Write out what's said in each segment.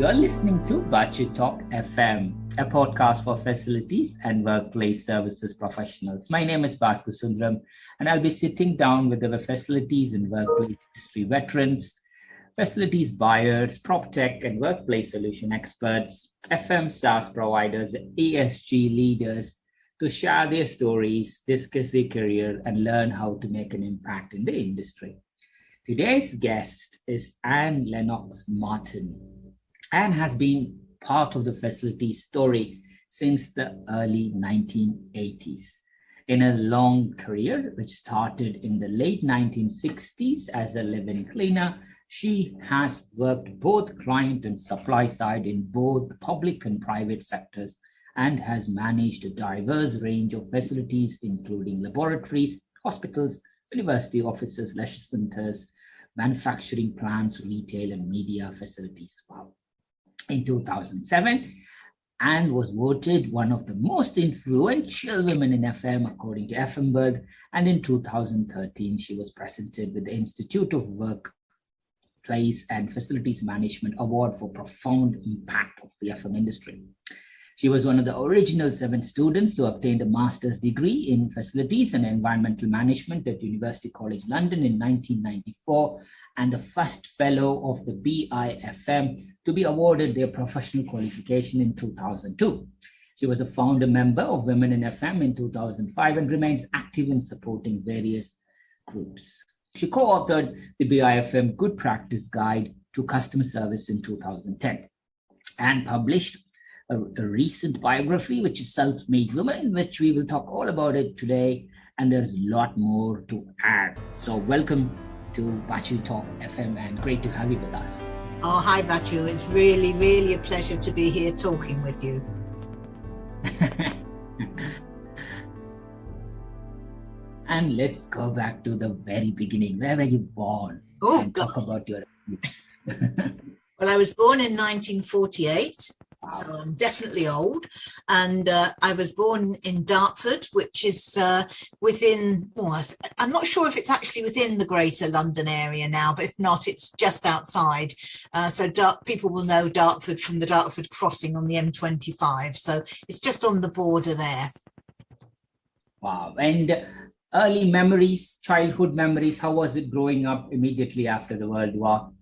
You're listening to Baachu Talk FM, a podcast for facilities and workplace services professionals. My name is Bhaskar Sundaram, and I'll be sitting down with the facilities and workplace industry veterans, facilities buyers, prop tech and workplace solution experts, FM SaaS providers, ESG leaders to share their stories, discuss their career, and learn how to make an impact in the industry. Today's guest is Lennox-Martin. Anne has been part of the facility story since the early 1980s. In a long career, which started in the late 1960s as a live-in cleaner, she has worked both client and supply side in both public and private sectors and has managed a diverse range of facilities, including laboratories, hospitals, university offices, leisure centers, manufacturing plants, retail, and media facilities. Wow. In 2007, Anne was voted one of the most influential women in FM according to FMberg, and in 2013, she was presented with the Institute of Workplace and Facilities Management Award for profound impact of the FM industry. She was one of the original 7 students to obtain a master's degree in facilities and environmental management at University College London in 1994, and the first fellow of the BIFM to be awarded their professional qualification in 2002. She was a founder member of Women in FM in 2005 and remains active in supporting various groups. She co-authored the BIFM Good Practice Guide to Customer Service in 2010 and published a recent biography, which is Self-Made Woman, which we will talk all about it today. And there's a lot more to add. So welcome to Baachu Talk FM, and great to have you with us. Oh, hi, Baachu. It's really, really a pleasure to be here talking with you. And let's go back to the very beginning. Where were you born? Oh, and talk about your... Well, I was born in 1948. Wow. So I'm definitely old, and I was born in Dartford, which is within, I'm not sure if it's actually within the Greater London area now, but if not, it's just outside. So people will know Dartford from the Dartford crossing on the M25. So it's just on the border there. Wow. And early memories, childhood memories, how was it growing up immediately after the World War?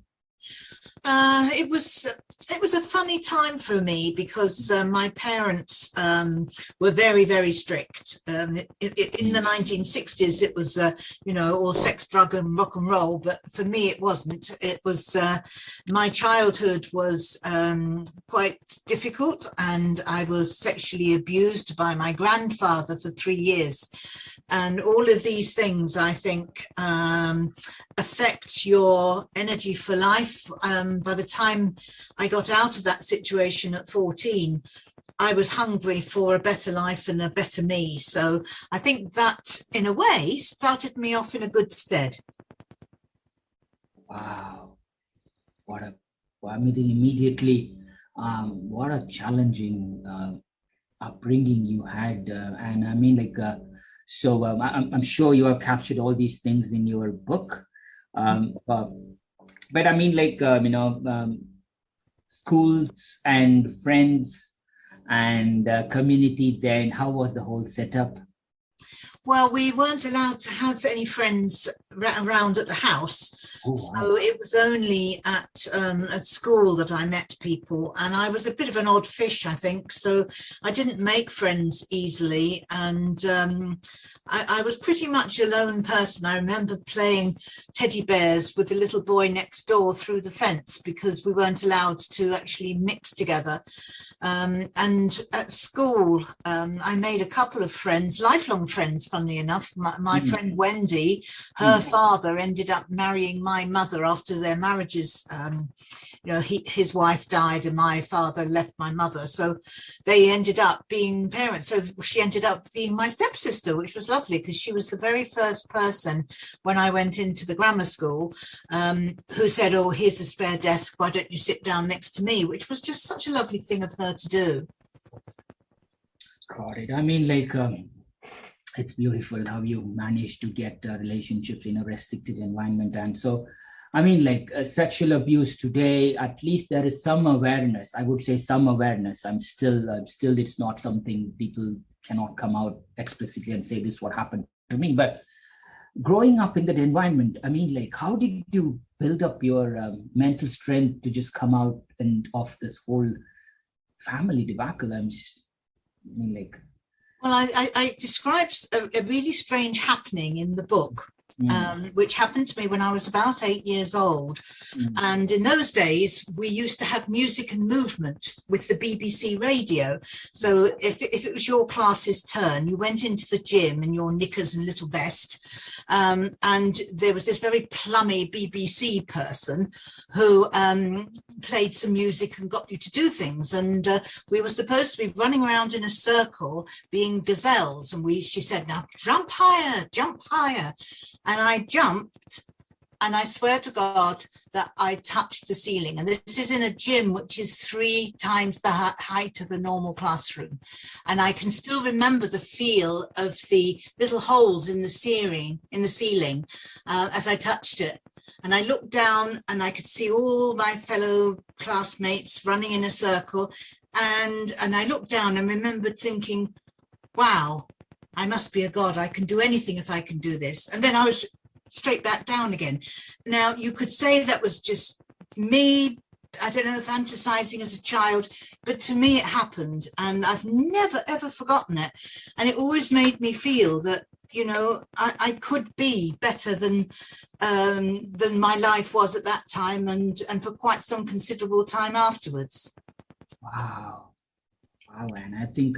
It was a funny time for me because my parents were very, very strict. In the 1960s, it was, all sex, drug and rock and roll. But for me, it wasn't. It was my childhood was quite difficult, and I was sexually abused by my grandfather for 3 years. And all of these things, I think, affect your energy for life. By the time I got out of that situation at 14, I was hungry for a better life and a better me. So I think that, in a way, started me off in a good stead. Wow. Immediately, what a challenging upbringing you had. And I mean, I'm sure you have captured all these things in your book. But I mean, schools and friends and community then, how was the whole setup? Well, we weren't allowed to have any friends around at the house. Oh, wow. So it was only at school that I met people, and I was a bit of an odd fish, I think. So I didn't make friends easily, and I was pretty much a lone person. I remember playing teddy bears with the little boy next door through the fence because we weren't allowed to actually mix together. And at school, I made a couple of friends, lifelong friends, funnily enough. My friend Wendy, her father ended up marrying my mother after their marriages. His wife died and my father left my mother. So they ended up being parents. So she ended up being my stepsister, which was lovely because she was the very first person when I went into the grammar school who said, "Oh, here's a spare desk. Why don't you sit down next to me?" Which was just such a lovely thing of her to do. Got it. I mean, it's beautiful how you managed to get relationships in a restricted environment. And so I mean, like sexual abuse today, at least there is some awareness. I would say some awareness. I'm still, it's not something people cannot come out explicitly and say this is what happened to me. But growing up in that environment, I mean, like, how did you build up your mental strength to just come out and of this whole family debacle? I mean, like, Well, I described a really strange happening in the book, mm, which happened to me when I was about 8 years old. mm, And in those days, we used to have music and movement with the BBC radio. So if it was your class's turn, you went into the gym in your knickers and little vest. And there was this very plummy BBC person who played some music and got you to do things. And we were supposed to be running around in a circle being gazelles. And she said, now jump higher, jump higher. And I jumped, and I swear to God that I touched the ceiling. And this is in a gym which is 3 times the height of a normal classroom. And I can still remember the feel of the little holes in the ceiling as I touched it. And I looked down and I could see all my fellow classmates running in a circle. And I looked down and remembered thinking, wow, I must be a god. I can do anything if I can do this. And then I was straight back down again. Now, you could say that was just me, I don't know, fantasizing as a child, but to me it happened, and I've never, ever forgotten it. And it always made me feel that, you know, I could be better than my life was at that time, and for quite some considerable time afterwards. wow. Wow. And I think,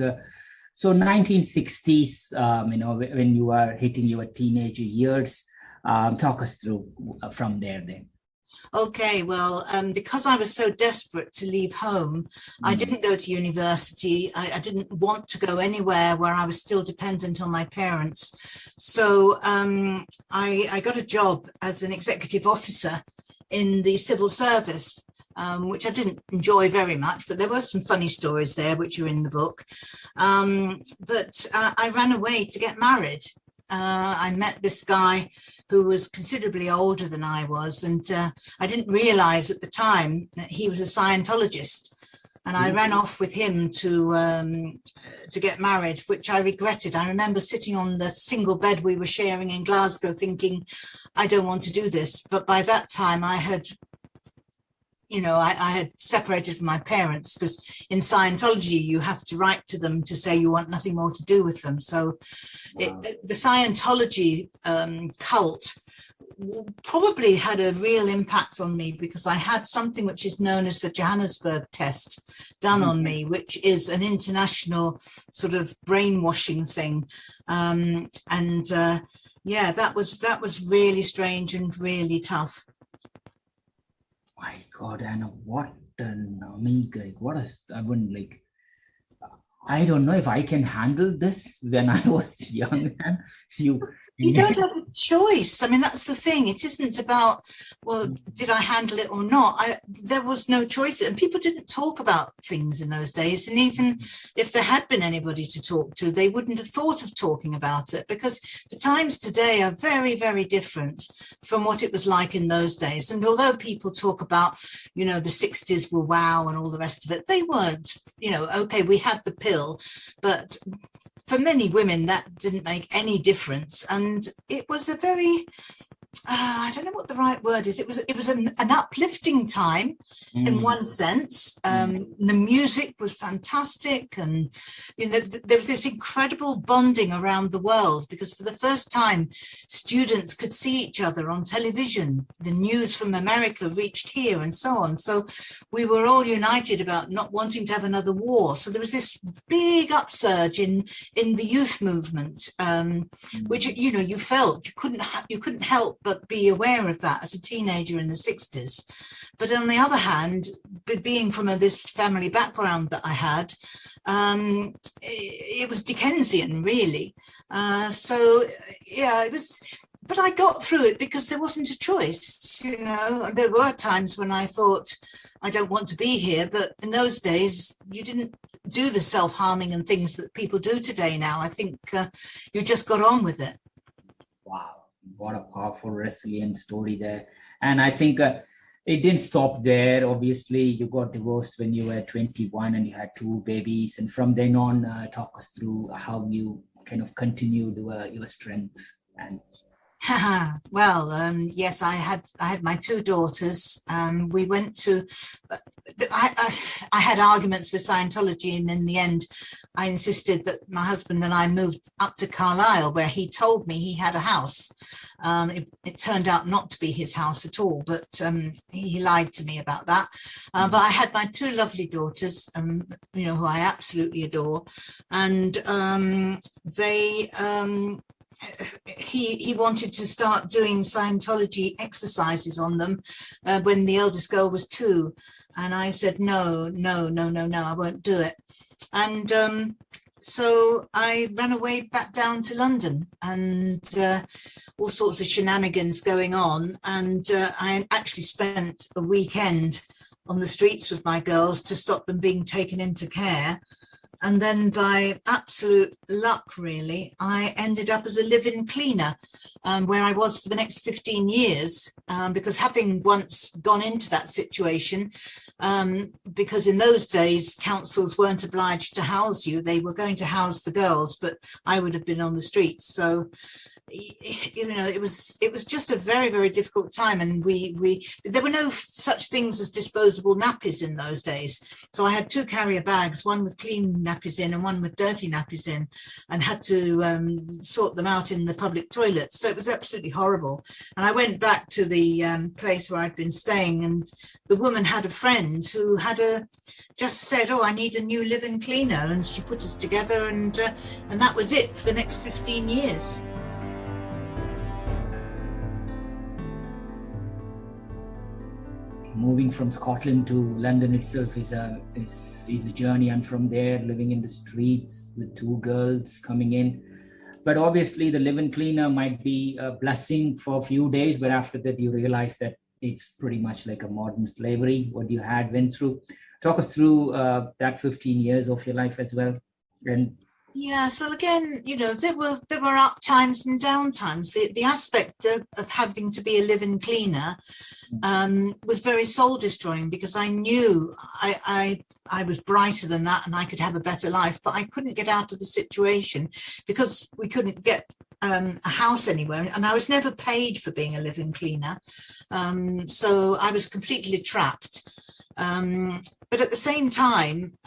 so 1960s, you know, when you are hitting your teenager years, talk us through from there then. Okay, well, because I was so desperate to leave home, I didn't go to university. I didn't want to go anywhere where I was still dependent on my parents. So I got a job as an executive officer in the civil service, which I didn't enjoy very much, but there were some funny stories there, which are in the book. But I ran away to get married. I met this guy who was considerably older than I was, and I didn't realize at the time that he was a Scientologist. And I ran off with him to get married, which I regretted. I remember sitting on the single bed we were sharing in Glasgow thinking, I don't want to do this. But by that time I had, you know, I had separated from my parents, because in Scientology, you have to write to them to say you want nothing more to do with them. So wow. The Scientology cult probably had a real impact on me, because I had something which is known as the Johannesburg test done on me, which is an international sort of brainwashing thing. Yeah, that was really strange and really tough. My God, Anna, what an amiga, what is, I wouldn't like, I don't know if I can handle this when I was young. You don't have a choice. I mean, that's the thing. It isn't about, well, did I handle it or not? There was no choice. And people didn't talk about things in those days. And even if there had been anybody to talk to, they wouldn't have thought of talking about it, because the times today are very, very different from what it was like in those days. And although people talk about, you know, the 60s were wow and all the rest of it, they weren't, you know, okay, we had the pill, but for many women, that didn't make any difference. And it was a very, I don't know what the right word is. It was an uplifting time in one sense. The music was fantastic, and you know there was this incredible bonding around the world, because for the first time students could see each other on television. The news from America reached here and so on. So we were all united about not wanting to have another war. So there was this big upsurge in the youth movement, which you know you felt you couldn't help but be aware of that as a teenager in the 60s. But on the other hand, being from this family background that I had, it was Dickensian, really. So yeah, it was, but I got through it because there wasn't a choice. You know, there were times when I thought, I don't want to be here, but in those days you didn't do the self-harming and things that people do today now. I think you just got on with it. Wow, what a powerful, resilient story there. And I think it didn't stop there. Obviously, you got divorced when you were 21 and you had two babies. And from then on, talk us through how you kind of continued your strength. And Well, yes, I had my two daughters. We went to. I had arguments with Scientology, and in the end, I insisted that my husband and I moved up to Carlisle, where he told me he had a house. It turned out not to be his house at all, but he lied to me about that. But I had my two lovely daughters, who I absolutely adore, and they. He wanted to start doing Scientology exercises on them when the eldest girl was 2, and I said no, I won't do it. And so I ran away back down to London, and all sorts of shenanigans going on, and I actually spent a weekend on the streets with my girls to stop them being taken into care. And then by absolute luck, really, I ended up as a live-in cleaner, where I was for the next 15 years, because having once gone into that situation, because in those days, councils weren't obliged to house you. They were going to house the girls, but I would have been on the streets. So, it was just a very, very difficult time, and there were no such things as disposable nappies in those days. So I had 2 carrier bags, one with clean nappies in and one with dirty nappies in, and had to sort them out in the public toilets. So it was absolutely horrible. And I went back to the place where I'd been staying, and the woman had a friend who had just said, "Oh, I need a new live-in cleaner," and she put us together, and that was it for the next 15 years. Moving from Scotland to London itself is a journey, and from there living in the streets with 2 girls coming in. But obviously the live-in cleaner might be a blessing for a few days, but after that you realize that it's pretty much like a modern slavery what you went through. Talk us through that 15 years of your life as well. And yeah, so again, there were up times and down times. The aspect of having to be a live-in cleaner was very soul destroying, because I knew I was brighter than that and I could have a better life, but I couldn't get out of the situation because we couldn't get a house anywhere, and I was never paid for being a live-in cleaner. So I was completely trapped. But at the same time,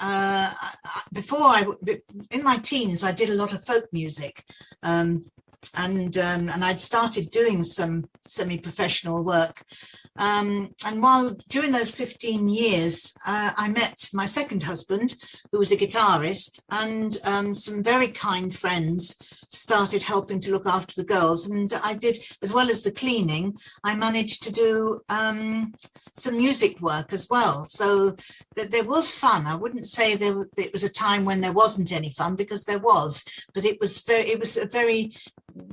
in my teens, I did a lot of folk music, and I'd started doing some semi-professional work. And while during those 15 years, I met my second husband, who was a guitarist, and some very kind friends started helping to look after the girls. And I did, as well as the cleaning, I managed to do some music work as well. So there was fun. I wouldn't say it was a time when there wasn't any fun, because there was, but it was a very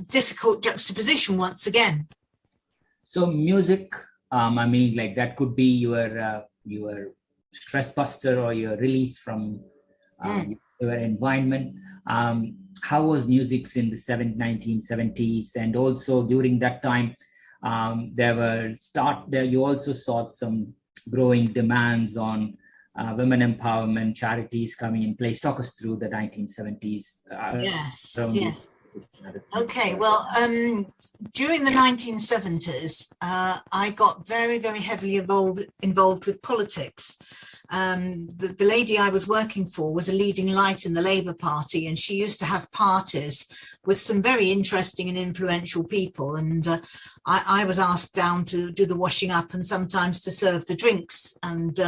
difficult juxtaposition once again. So music, like that could be your stress buster or your release from your environment. How was music in the 1970s? And also during that time, you also saw some growing demands on women empowerment, charities coming in place. Talk us through the 1970s. Yes. Okay, well, during the 1970s, I got very, very heavily involved with politics. The lady I was working for was a leading light in the Labour Party, and she used to have parties with some very interesting and influential people. And I was asked down to do the washing up and sometimes to serve the drinks. And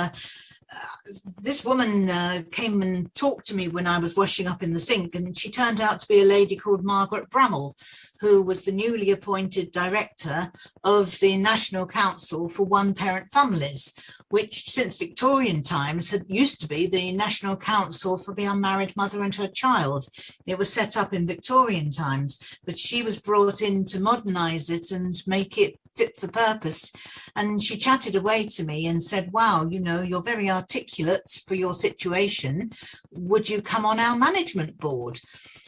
this woman came and talked to me when I was washing up in the sink, and she turned out to be a lady called Margaret Brummel, who was the newly appointed director of the National Council for One-Parent Families, which since Victorian times had used to be the National Council for the Unmarried Mother and Her Child. It was set up in Victorian times, but she was brought in to modernise it and make it fit for purpose. And she chatted away to me and said, "Wow, you're very articulate for your situation. Would you come on our management board?"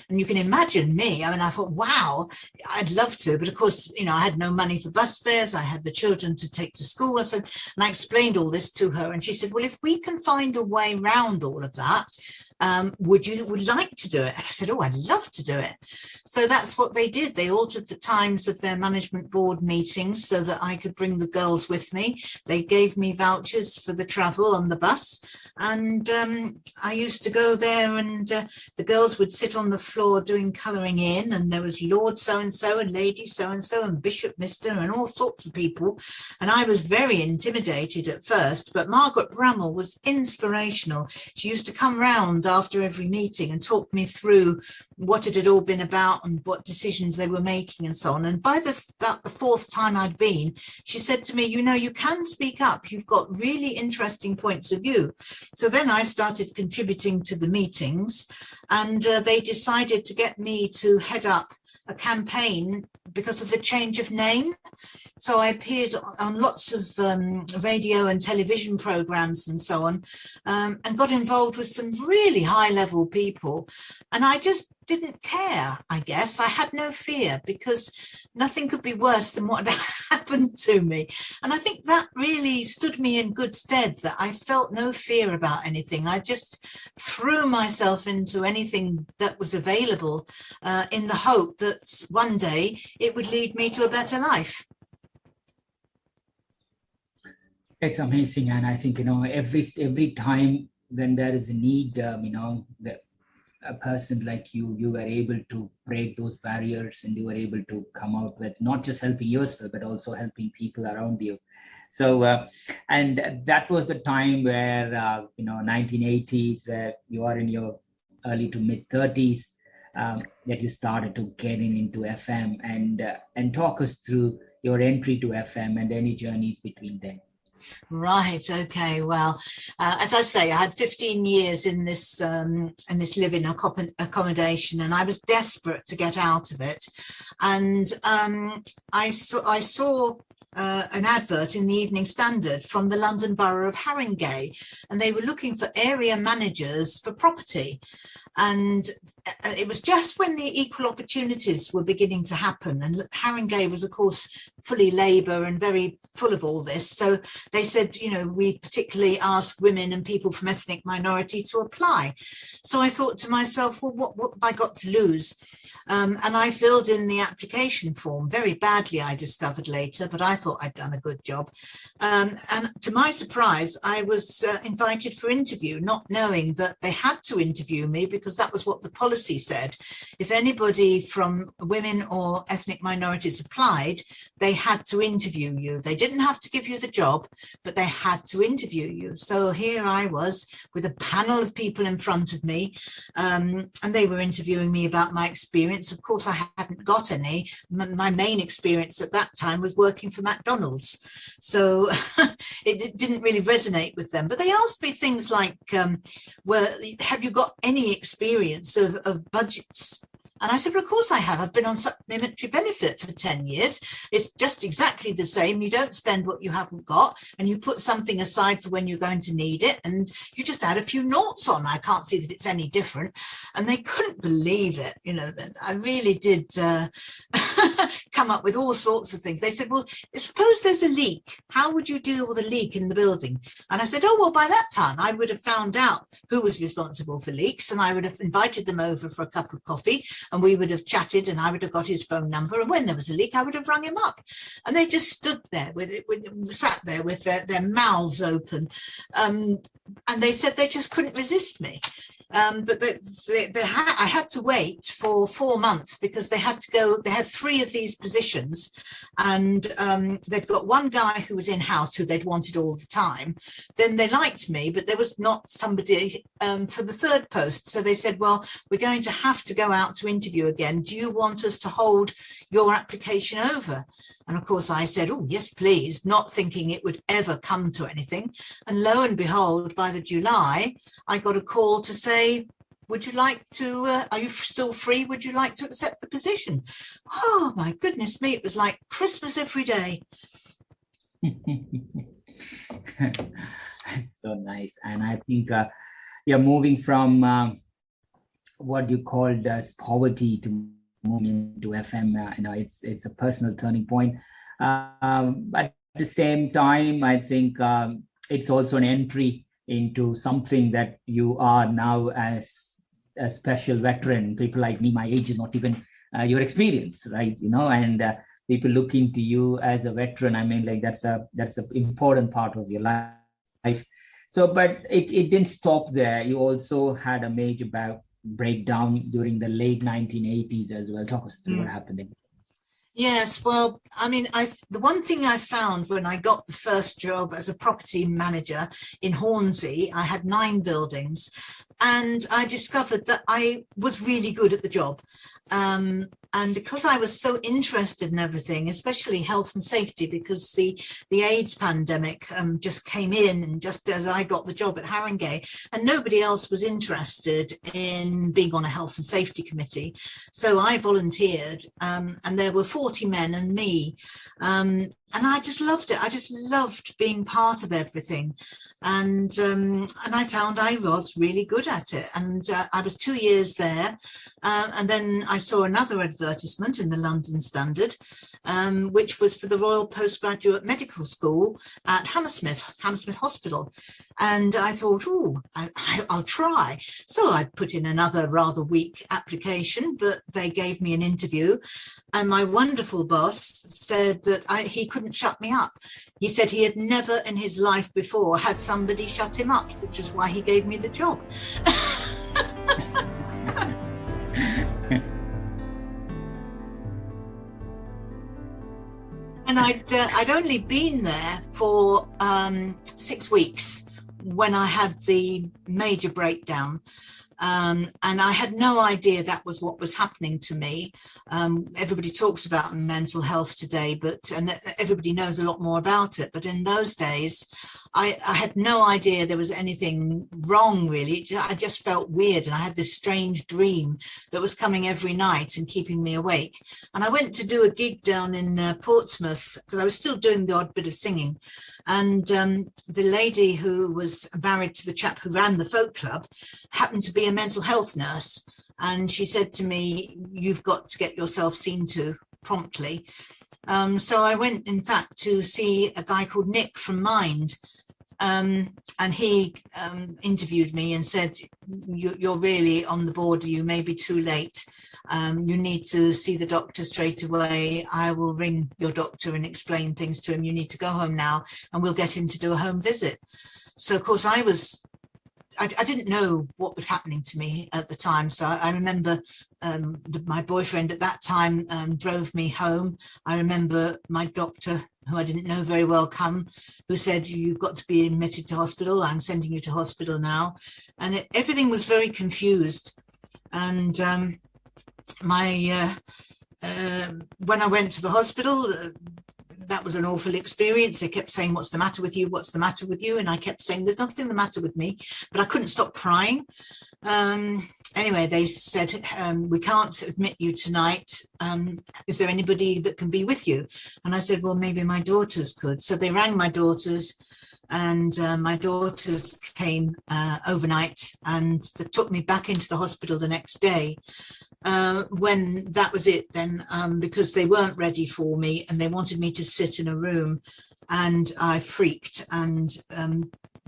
And you can imagine me. I mean, I thought, wow, I'd love to. But of course, you know, I had no money for bus fares. I had the children to take to school. And I explained all this to her. And she said, well, if we can find a way around all of that, would like to do it? And I said, oh, I'd love to do it. So that's what they did. They altered the times of their management board meetings so that I could bring the girls with me. They gave me vouchers for the travel on the bus. And I used to go there, and the girls would sit on the floor doing colouring in, and there was Lord so-and-so and Lady so-and-so and Bishop Mister and all sorts of people. And I was very intimidated at first, but Margaret Bramall was inspirational. She used to come round after every meeting and talk me through what it had all been about and what decisions they were making and so on. And by about the fourth time I'd been, she said to me, you know, you can speak up. You've got really interesting points of view. So then I started contributing to the meetings, and they decided to get me to head up a campaign because of the change of name. So I appeared on lots of radio and television programs and so on, and got involved with some really high-level people. And I just didn't care, I guess. I had no fear, because nothing could be worse than what had happened to me. And I think that really stood me in good stead, that I felt no fear about anything. I just threw myself into anything that was available in the hope that one day it would lead me to a better life. It's amazing. And I think, you know, every time when there is a need, you know, a person like you were able to break those barriers, and you were able to come out with not just helping yourself, but also helping people around you. So, and that was the time where, you know, 1980s, where you are in your early to mid 30s, that you started to get into FM, and talk us through your entry to FM and any journeys between them. Right. Okay. Well, as I say, I had 15 years in this live-in accommodation, and I was desperate to get out of it. And I saw an advert in the Evening Standard from the London Borough of Haringey, and they were looking for area managers for property. And it was just when the equal opportunities were beginning to happen. And Haringey was, of course, fully Labour and very full of all this. So they said, you know, we particularly ask women and people from ethnic minority to apply. So I thought to myself, well, what have I got to lose? And I filled in the application form very badly, I discovered later, but I thought I'd done a good job. And to my surprise, I was invited for interview, not knowing that they had to interview me, because that was what the policy said. If anybody from women or ethnic minorities applied, they had to interview you. They didn't have to give you the job, but they had to interview you. So here I was with a panel of people in front of me, and they were interviewing me about my experience. Of course, I hadn't got any. My main experience at that time was working for McDonald's. So it didn't really resonate with them. But they asked me things like, have you got any experience of budgets? And I said, well, of course I have. I've been on supplementary benefit for 10 years. It's just exactly the same. You don't spend what you haven't got, and you put something aside for when you're going to need it, and you just add a few noughts on. I can't see that it's any different. And they couldn't believe it. You know, that I really did come up with all sorts of things. They said, well, suppose there's a leak. How would you deal with a leak in the building? And I said, oh, well, by that time, I would have found out who was responsible for leaks, and I would have invited them over for a cup of coffee, and we would have chatted, and I would have got his phone number. And when there was a leak, I would have rung him up. And they just stood there sat there with their mouths open. And they said they just couldn't resist me. But I had to wait for 4 months, because they had 3 of these positions, and they'd got one guy who was in-house who they'd wanted all the time. Then they liked me, but there was not somebody for the third post. So they said, well, we're going to have to go out to interview again. Do you want us to hold your application over? And of course I said, oh, yes, please, not thinking it would ever come to anything. And lo and behold, by the July, I got a call to say, would you like to, are you still free? Would you like to accept the position? Oh, my goodness me, it was like Christmas every day. So nice. And I think you're moving from what you called as poverty to move into FM. It's a personal turning point. At the same time, I think it's also an entry into something that you are now as a special veteran. People like me, my age is not even your experience, right? And people look into you as a veteran. I mean, like that's an important part of your life. So, but it didn't stop there. You also had a major breakdown during the late 1980s as well. Talk us through what happened. Yes, well, I mean, the one thing I found when I got the first job as a property manager in Hornsey, I had 9 buildings, and I discovered that I was really good at the job. And because I was so interested in everything, especially health and safety, because the AIDS pandemic just came in, and just as I got the job at Haringey, and nobody else was interested in being on a health and safety committee. So I volunteered, and there were 40 men and me. And I just loved it. I just loved being part of everything. And I found I was really good at it. And I was 2 years there. And then I saw another advertisement in the London Standard, which was for the Royal Postgraduate Medical School at Hammersmith Hospital. And I thought, oh, I'll try. So I put in another rather weak application, but they gave me an interview. And my wonderful boss said that he couldn't shut me up. He said he had never in his life before had somebody shut him up, which is why he gave me the job. And I'd only been there for 6 weeks when I had the major breakdown. And I had no idea that was what was happening to me. Everybody talks about mental health today, and everybody knows a lot more about it. But in those days, I had no idea there was anything wrong, really. I just felt weird, and I had this strange dream that was coming every night and keeping me awake. And I went to do a gig down in Portsmouth, because I was still doing the odd bit of singing. And the lady who was married to the chap who ran the folk club happened to be a mental health nurse. And she said to me, "You've got to get yourself seen to promptly." So I went, in fact, to see a guy called Nick from Mind. And he interviewed me and said, "You're really on the border. You may be too late. You need to see the doctor straight away. I will ring your doctor and explain things to him. You need to go home now, and we'll get him to do a home visit." So, of course, I didn't know what was happening to me at the time. So I remember my boyfriend at that time drove me home. I remember my doctor, who I didn't know very well, who said, "You've got to be admitted to hospital. I'm sending you to hospital now." And everything was very confused. And when I went to the hospital, that was an awful experience. They kept saying, "What's the matter with you? What's the matter with you?" And I kept saying, "There's nothing the matter with me," but I couldn't stop crying. Anyway, they said, "We can't admit you tonight. Is there anybody that can be with you?" And I said, "Well, maybe my daughters could." So they rang my daughters, and my daughters came overnight, and they took me back into the hospital the next day. When that was it then, because they weren't ready for me and they wanted me to sit in a room, and I freaked and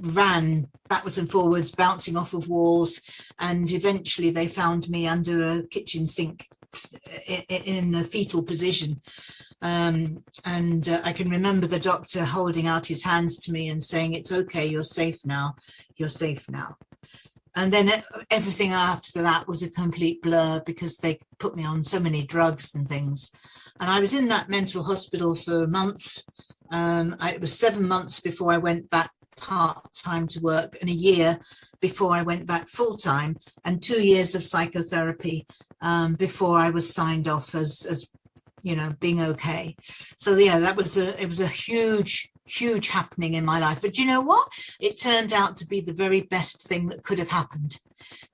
ran backwards and forwards, bouncing off of walls, and eventually they found me under a kitchen sink in a fetal position. And I can remember the doctor holding out his hands to me and saying, "It's okay, you're safe now, you're safe now." And then everything after that was a complete blur, because they put me on so many drugs and things. And I was in that mental hospital for months. It was 7 months before I went back part-time to work, and a year before I went back full-time, and 2 years of psychotherapy before I was signed off as being okay. So yeah, it was a huge happening in my life. But you know what? It turned out to be the very best thing that could have happened,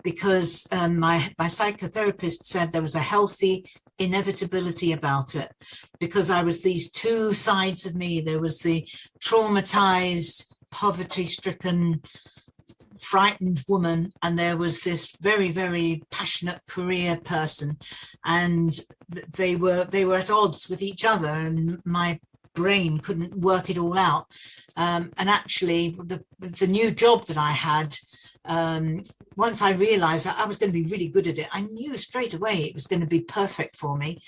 because my psychotherapist said there was a healthy inevitability about it, because I was these two sides of me. There was the traumatized, poverty-stricken, frightened woman, and there was this very, very passionate career person, and they were at odds with each other, and my brain couldn't work it all out. And actually, the new job that I had, once I realized that I was going to be really good at it, I knew straight away it was going to be perfect for me.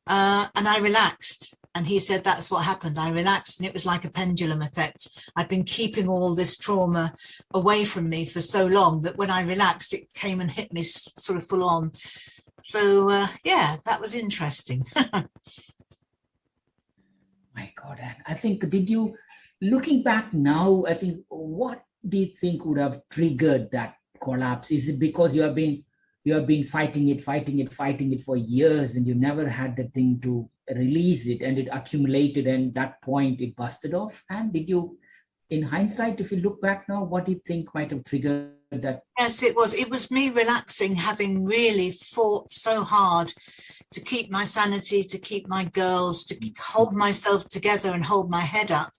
And I relaxed. And he said, that's what happened. I relaxed, and it was like a pendulum effect. I'd been keeping all this trauma away from me for so long that when I relaxed, it came and hit me sort of full on. So, yeah, that was interesting. My God, and I think, looking back now, I think, what do you think would have triggered that collapse? Is it because you have been fighting it for years, and you never had the thing to release it, and it accumulated, and that point it busted off? And did you, in hindsight, if you look back now, what do you think might have triggered that? Yes, it was me relaxing, having really fought so hard to keep my sanity, to keep my girls, to hold myself together and hold my head up.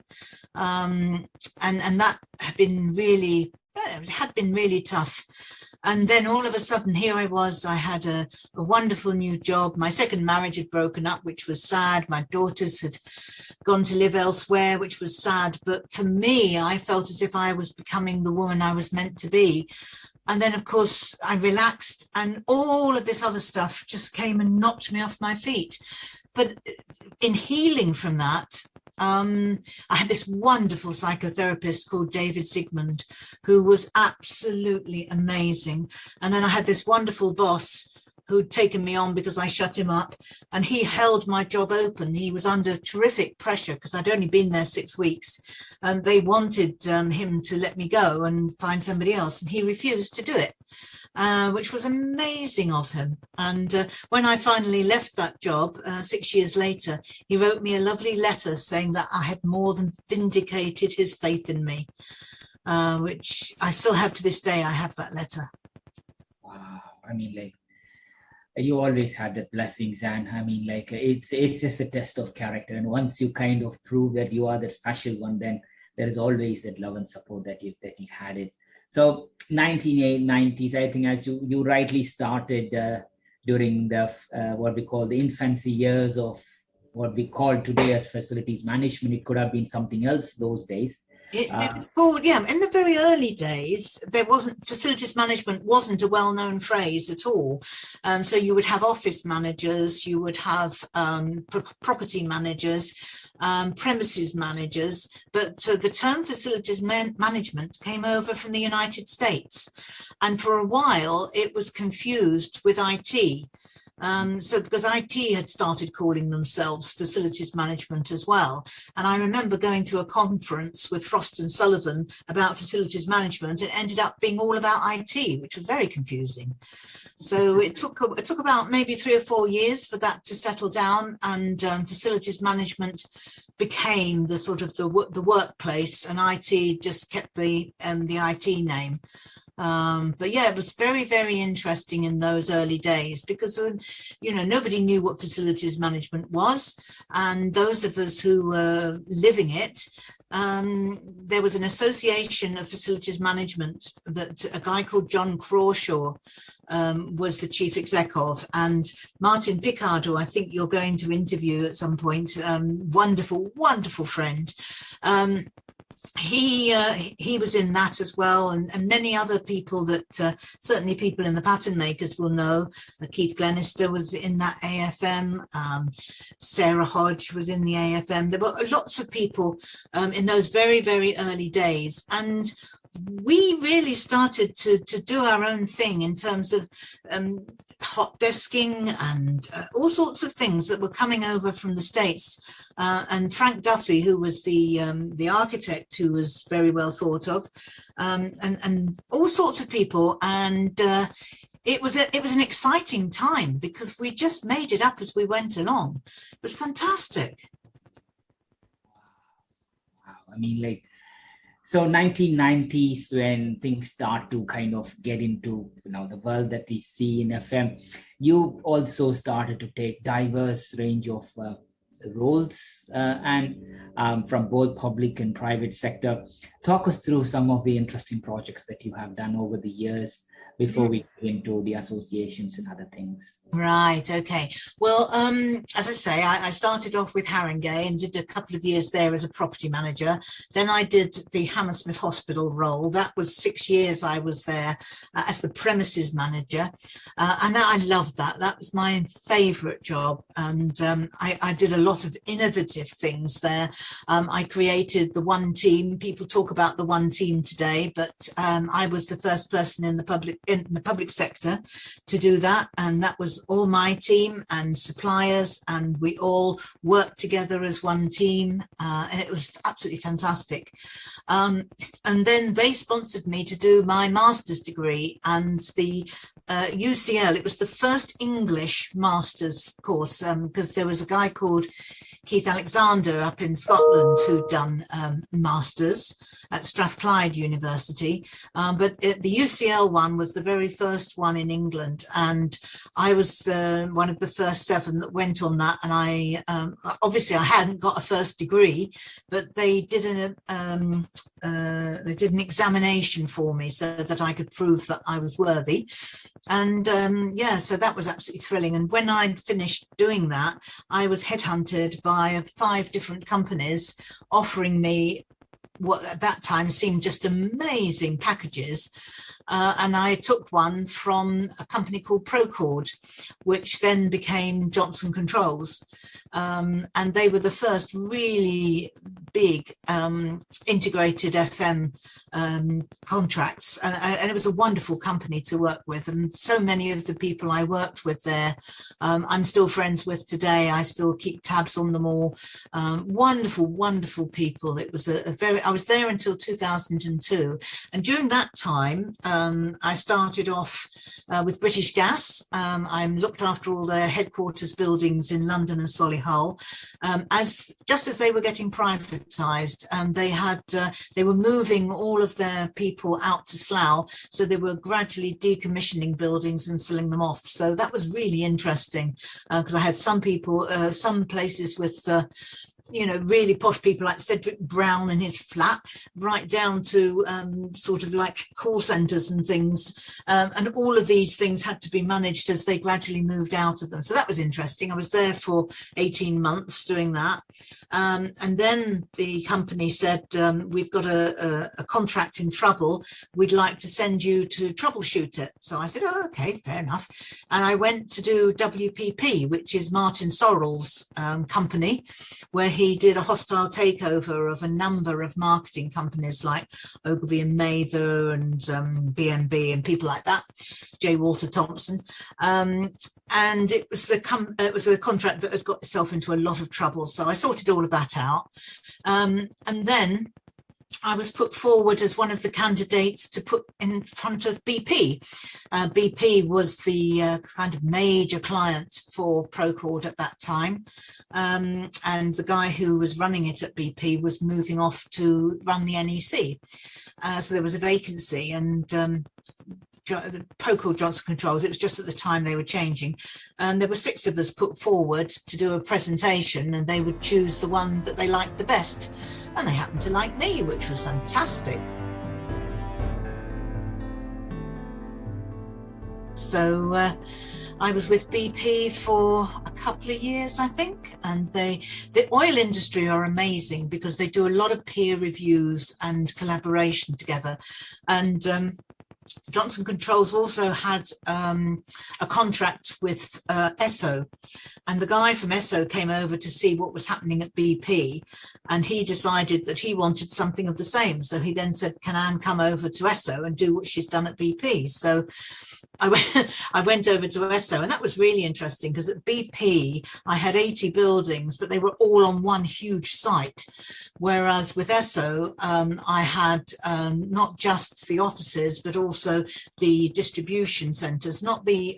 And that had been really tough. And then all of a sudden, here I was. I had a wonderful new job. My second marriage had broken up, which was sad. My daughters had gone to live elsewhere, which was sad. But for me, I felt as if I was becoming the woman I was meant to be. And then, of course, I relaxed, and all of this other stuff just came and knocked me off my feet. But in healing from that, I had this wonderful psychotherapist called David Sigmund, who was absolutely amazing. And then I had this wonderful boss who'd taken me on because I shut him up, and he held my job open. He was under terrific pressure because I'd only been there 6 weeks, and they wanted him to let me go and find somebody else, and he refused to do it. Which was amazing of him. And when I finally left that job 6 years later, he wrote me a lovely letter saying that I had more than vindicated his faith in me, which I still have to this day. I have that letter. Wow. I mean, like, you always had the blessings, and I mean, like, it's just a test of character. And once you kind of prove that you are the special one, then there is always that love and support that you had it. So 1990s, I think, as you rightly started during the what we call the infancy years of what we call today as facilities management. It could have been something else those days. It was called, yeah, in the very early days, facilities management wasn't a well-known phrase at all. So you would have office managers, you would have property managers, premises managers, but the term facilities management came over from the United States. And for a while, it was confused with IT. So because IT had started calling themselves facilities management as well. And I remember going to a conference with Frost and Sullivan about facilities management. It ended up being all about IT, which was very confusing. So it took about maybe 3 or 4 years for that to settle down, and facilities management became the sort of the workplace, and IT just kept the IT name. But yeah, it was very, very interesting in those early days because, nobody knew what facilities management was. And those of us who were living it, there was an association of facilities management that a guy called John Crawshaw was the chief exec of, and Martin Picard, who I think you're going to interview at some point, wonderful, wonderful friend. He was in that as well, and many other people that certainly people in the pattern makers will know. Keith Glenister was in that AFM, Sarah Hodge was in the AFM. There were lots of people in those very, very early days, and we really started to do our own thing in terms of hot desking and all sorts of things that were coming over from the States. And Frank Duffy, who was the architect, who was very well thought of, and all sorts of people. And it was an exciting time because we just made it up as we went along. It was fantastic. Wow. I mean, like, so 1990s, when things start to kind of get into the world that we see in FM, you also started to take diverse range of roles and from both public and private sector. Talk us through some of the interesting projects that you have done over the years before we get into the associations and other things. Right, okay. Well, as I say, I started off with Haringey and did a couple of years there as a property manager. Then I did the Hammersmith Hospital role. That was 6 years I was there as the premises manager. And I loved that. That was my favourite job. And I did a lot of innovative things there. I created the One Team. People talk about the One Team today, but I was the first person in the public sector to do that. And that was all my team and suppliers, and we all worked together as one team, and it was absolutely fantastic. And then they sponsored me to do my master's degree, and the UCL, it was the first English master's course, because there was a guy called Keith Alexander up in Scotland who'd done masters at Strathclyde University, but the UCL one was the very first one in England, and I was one of the first 7 that went on that. And I obviously I hadn't got a first degree, but they did an examination for me so that I could prove that I was worthy. And yeah, so that was absolutely thrilling. And when I finished doing that, I was headhunted by 5 different companies offering me what at that time seemed just amazing packages. And I took one from a company called Procord, which then became Johnson Controls. And they were the first really big integrated FM contracts. And it was a wonderful company to work with. And so many of the people I worked with there, I'm still friends with today. I still keep tabs on them all. Wonderful, wonderful people. It was I was there until 2002. And during that time, I started off with British Gas. I looked after all their headquarters buildings in London and Solihull. Just as they were getting privatised, they were moving all of their people out to Slough, so they were gradually decommissioning buildings and selling them off. So that was really interesting, because I had some people, some places with really posh people like Cedric Brown and his flat, right down to sort of like call centres and things. And all of these things had to be managed as they gradually moved out of them. So that was interesting. I was there for 18 months doing that. And then the company said, we've got a contract in trouble. We'd like to send you to troubleshoot it. So I said, oh, okay, fair enough. And I went to do WPP, which is Martin Sorrell's company, where he did a hostile takeover of a number of marketing companies like Ogilvy and Mather and B&B and people like that, J. Walter Thompson. And it was a contract that had got itself into a lot of trouble. So I sorted all of that out. And then I was put forward as one of the candidates to put in front of BP. BP was the kind of major client for Procord at that time. And the guy who was running it at BP was moving off to run the NEC. So there was a vacancy, and the Procord Johnson Controls, it was just at the time they were changing. And there were 6 of us put forward to do a presentation, and they would choose the one that they liked the best. And they happened to like me, which was fantastic. So I was with BP for a couple of years, I think. And the oil industry are amazing because they do a lot of peer reviews and collaboration together. And Johnson Controls also had a contract with Esso, and the guy from Esso came over to see what was happening at BP, and he decided that he wanted something of the same. So he then said, can Anne come over to Esso and do what she's done at BP? So I went over to Esso, and that was really interesting because at BP I had 80 buildings, but they were all on one huge site. Whereas with Esso, I had not just the offices, but also the distribution centres, not the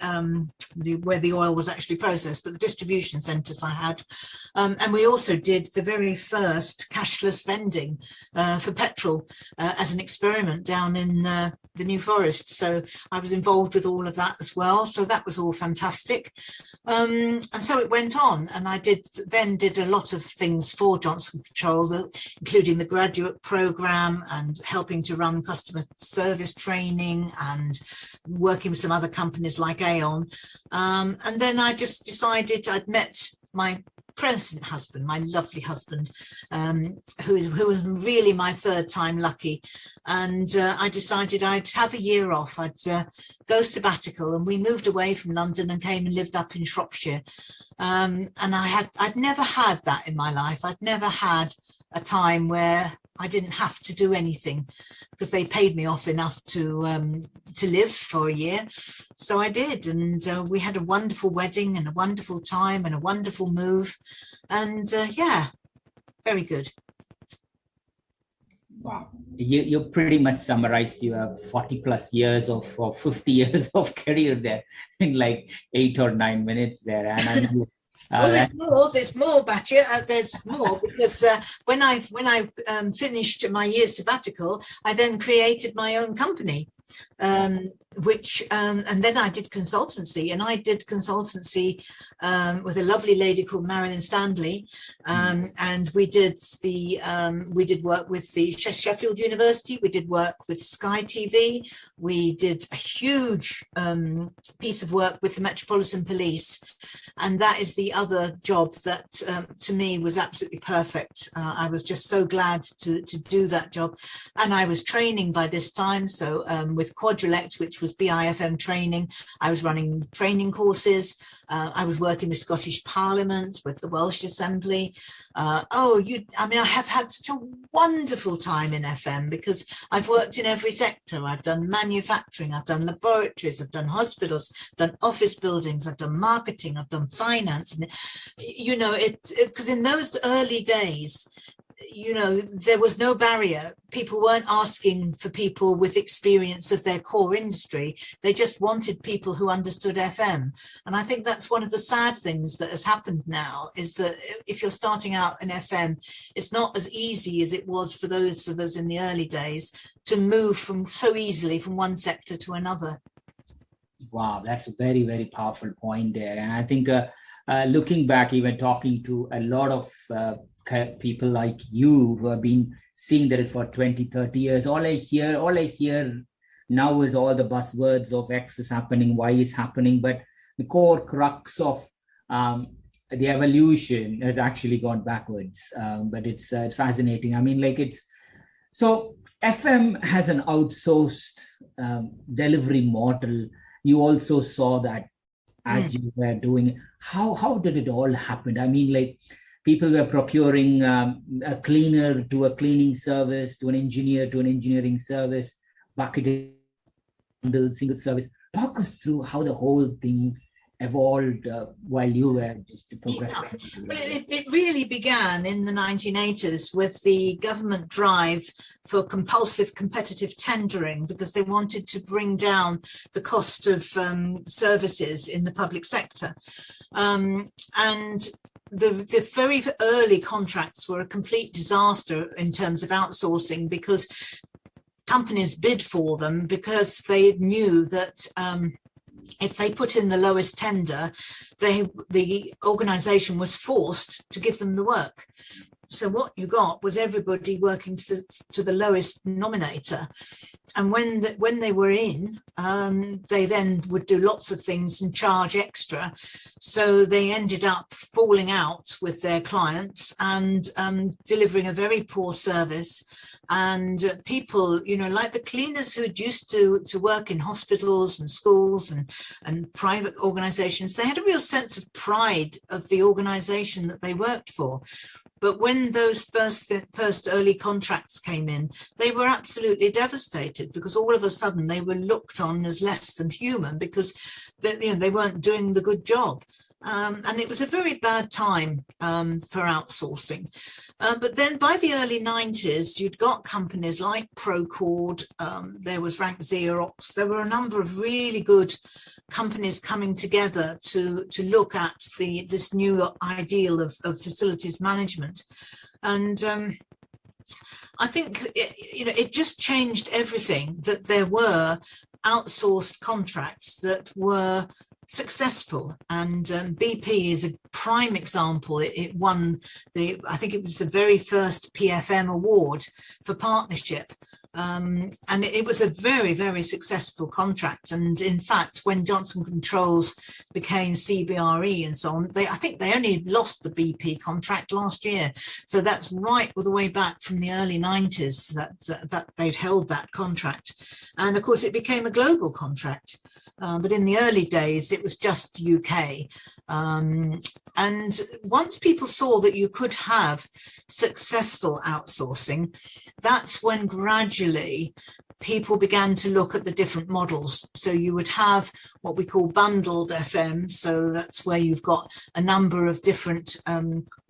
where the oil was actually processed, but the distribution centres I had. And we also did the very first cashless vending for petrol as an experiment down in the New Forest. So I was involved with all of that as well. So that was all fantastic. And so it went on, and I did a lot of things for Johnson Controls, including the graduate program and helping to run customer service training and working with some other companies like Aon. And then I just decided I'd met my present husband, my lovely husband, who was really my third time lucky. And I decided I'd have a year off. I'd go sabbatical, and we moved away from London and came and lived up in Shropshire. And I'd never had that in my life. I'd never had a time where I didn't have to do anything, because they paid me off enough to live for a year. So I did, and we had a wonderful wedding and a wonderful time and a wonderful move, and yeah, very good. Wow, you pretty much summarized your 40 plus years or 50 years of career there in like 8 or 9 minutes there. And I mean, well, there's more, Baachu. There's more, because when I finished my year's sabbatical, I then created my own company, which and then I did consultancy, and I did consultancy with a lovely lady called Marilyn Stanley, and we did work with the Sheffield University, we did work with Sky TV, we did a huge piece of work with the Metropolitan Police, and that is the other job that to me was absolutely perfect. I was just so glad to do that job, and I was training by this time, so with Quadrelect, which was BIFM training, I was running training courses. I was working with Scottish Parliament, with the Welsh Assembly. I have had such a wonderful time in FM, because I've worked in every sector. I've done manufacturing, I've done laboratories, I've done hospitals, I've done office buildings, I've done marketing, I've done finance. And, you know, because in those early days, you know, there was no barrier. People weren't asking for people with experience of their core industry. They just wanted people who understood FM. And I think that's one of the sad things that has happened now, is that if you're starting out in FM, it's not as easy as it was for those of us in the early days to move so easily from one sector to another. Wow, that's a very, very powerful point there. And I think looking back, even talking to a lot of people like you who have been seeing that for 20, 30 years, all I hear now is all the buzzwords of X is happening, Y is happening, but the core crux of the evolution has actually gone backwards. But it's fascinating. I mean, so FM has an outsourced delivery model. You also saw that as you were doing it. How did it all happen? I mean, like, people were procuring a cleaner to a cleaning service, to an engineer to an engineering service, bucketed single service. Talk us through how the whole thing evolved while you were just progressing. Yeah. Well, it really began in the 1980s with the government drive for compulsive competitive tendering, because they wanted to bring down the cost of services in the public sector. And the very early contracts were a complete disaster in terms of outsourcing, because companies bid for them because they knew that if they put in the lowest tender, the organisation was forced to give them the work. So what you got was everybody working to the lowest nominator. And when they were in, they then would do lots of things and charge extra. So they ended up falling out with their clients and delivering a very poor service. And people, you know, like the cleaners who used to work in hospitals and schools and private organizations, they had a real sense of pride of the organization that they worked for. But when those first early contracts came in, they were absolutely devastated, because all of a sudden they were looked on as less than human, because they weren't doing the good job. And it was a very bad time for outsourcing. But then by the early 90s, you'd got companies like Procord, there was Rank Xerox, there were a number of really good companies coming together to look at this new ideal of facilities management. And I think it just changed everything, that there were outsourced contracts that were successful, and BP is a prime example. It won I think it was the very first PFM award for partnership, and it was a very, very successful contract. And in fact, when Johnson Controls became CBRE and so on, I think they only lost the BP contract last year. So that's right all the way back from the early 90s that they'd held that contract. And of course, it became a global contract. But in the early days, it was just UK. And once people saw that you could have successful outsourcing, that's when gradually people began to look at the different models. So you would have what we call bundled FM. So that's where you've got a number of different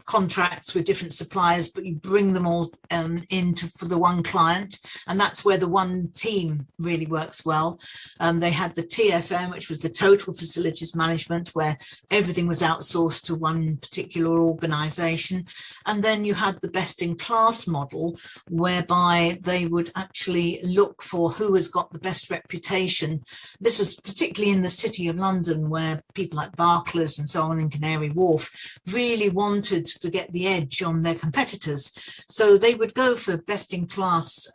contracts with different suppliers, but you bring them all for the one client, and that's where the one team really works well. They had the TFM, which was the total facilities management, where everything was outsourced to one particular organization. And then you had the best in class model, whereby they would actually look for who has got the best reputation. This was particularly in the City of London, where people like Barclays and so on in Canary Wharf really wanted to get the edge on their competitors. So they would go for best in class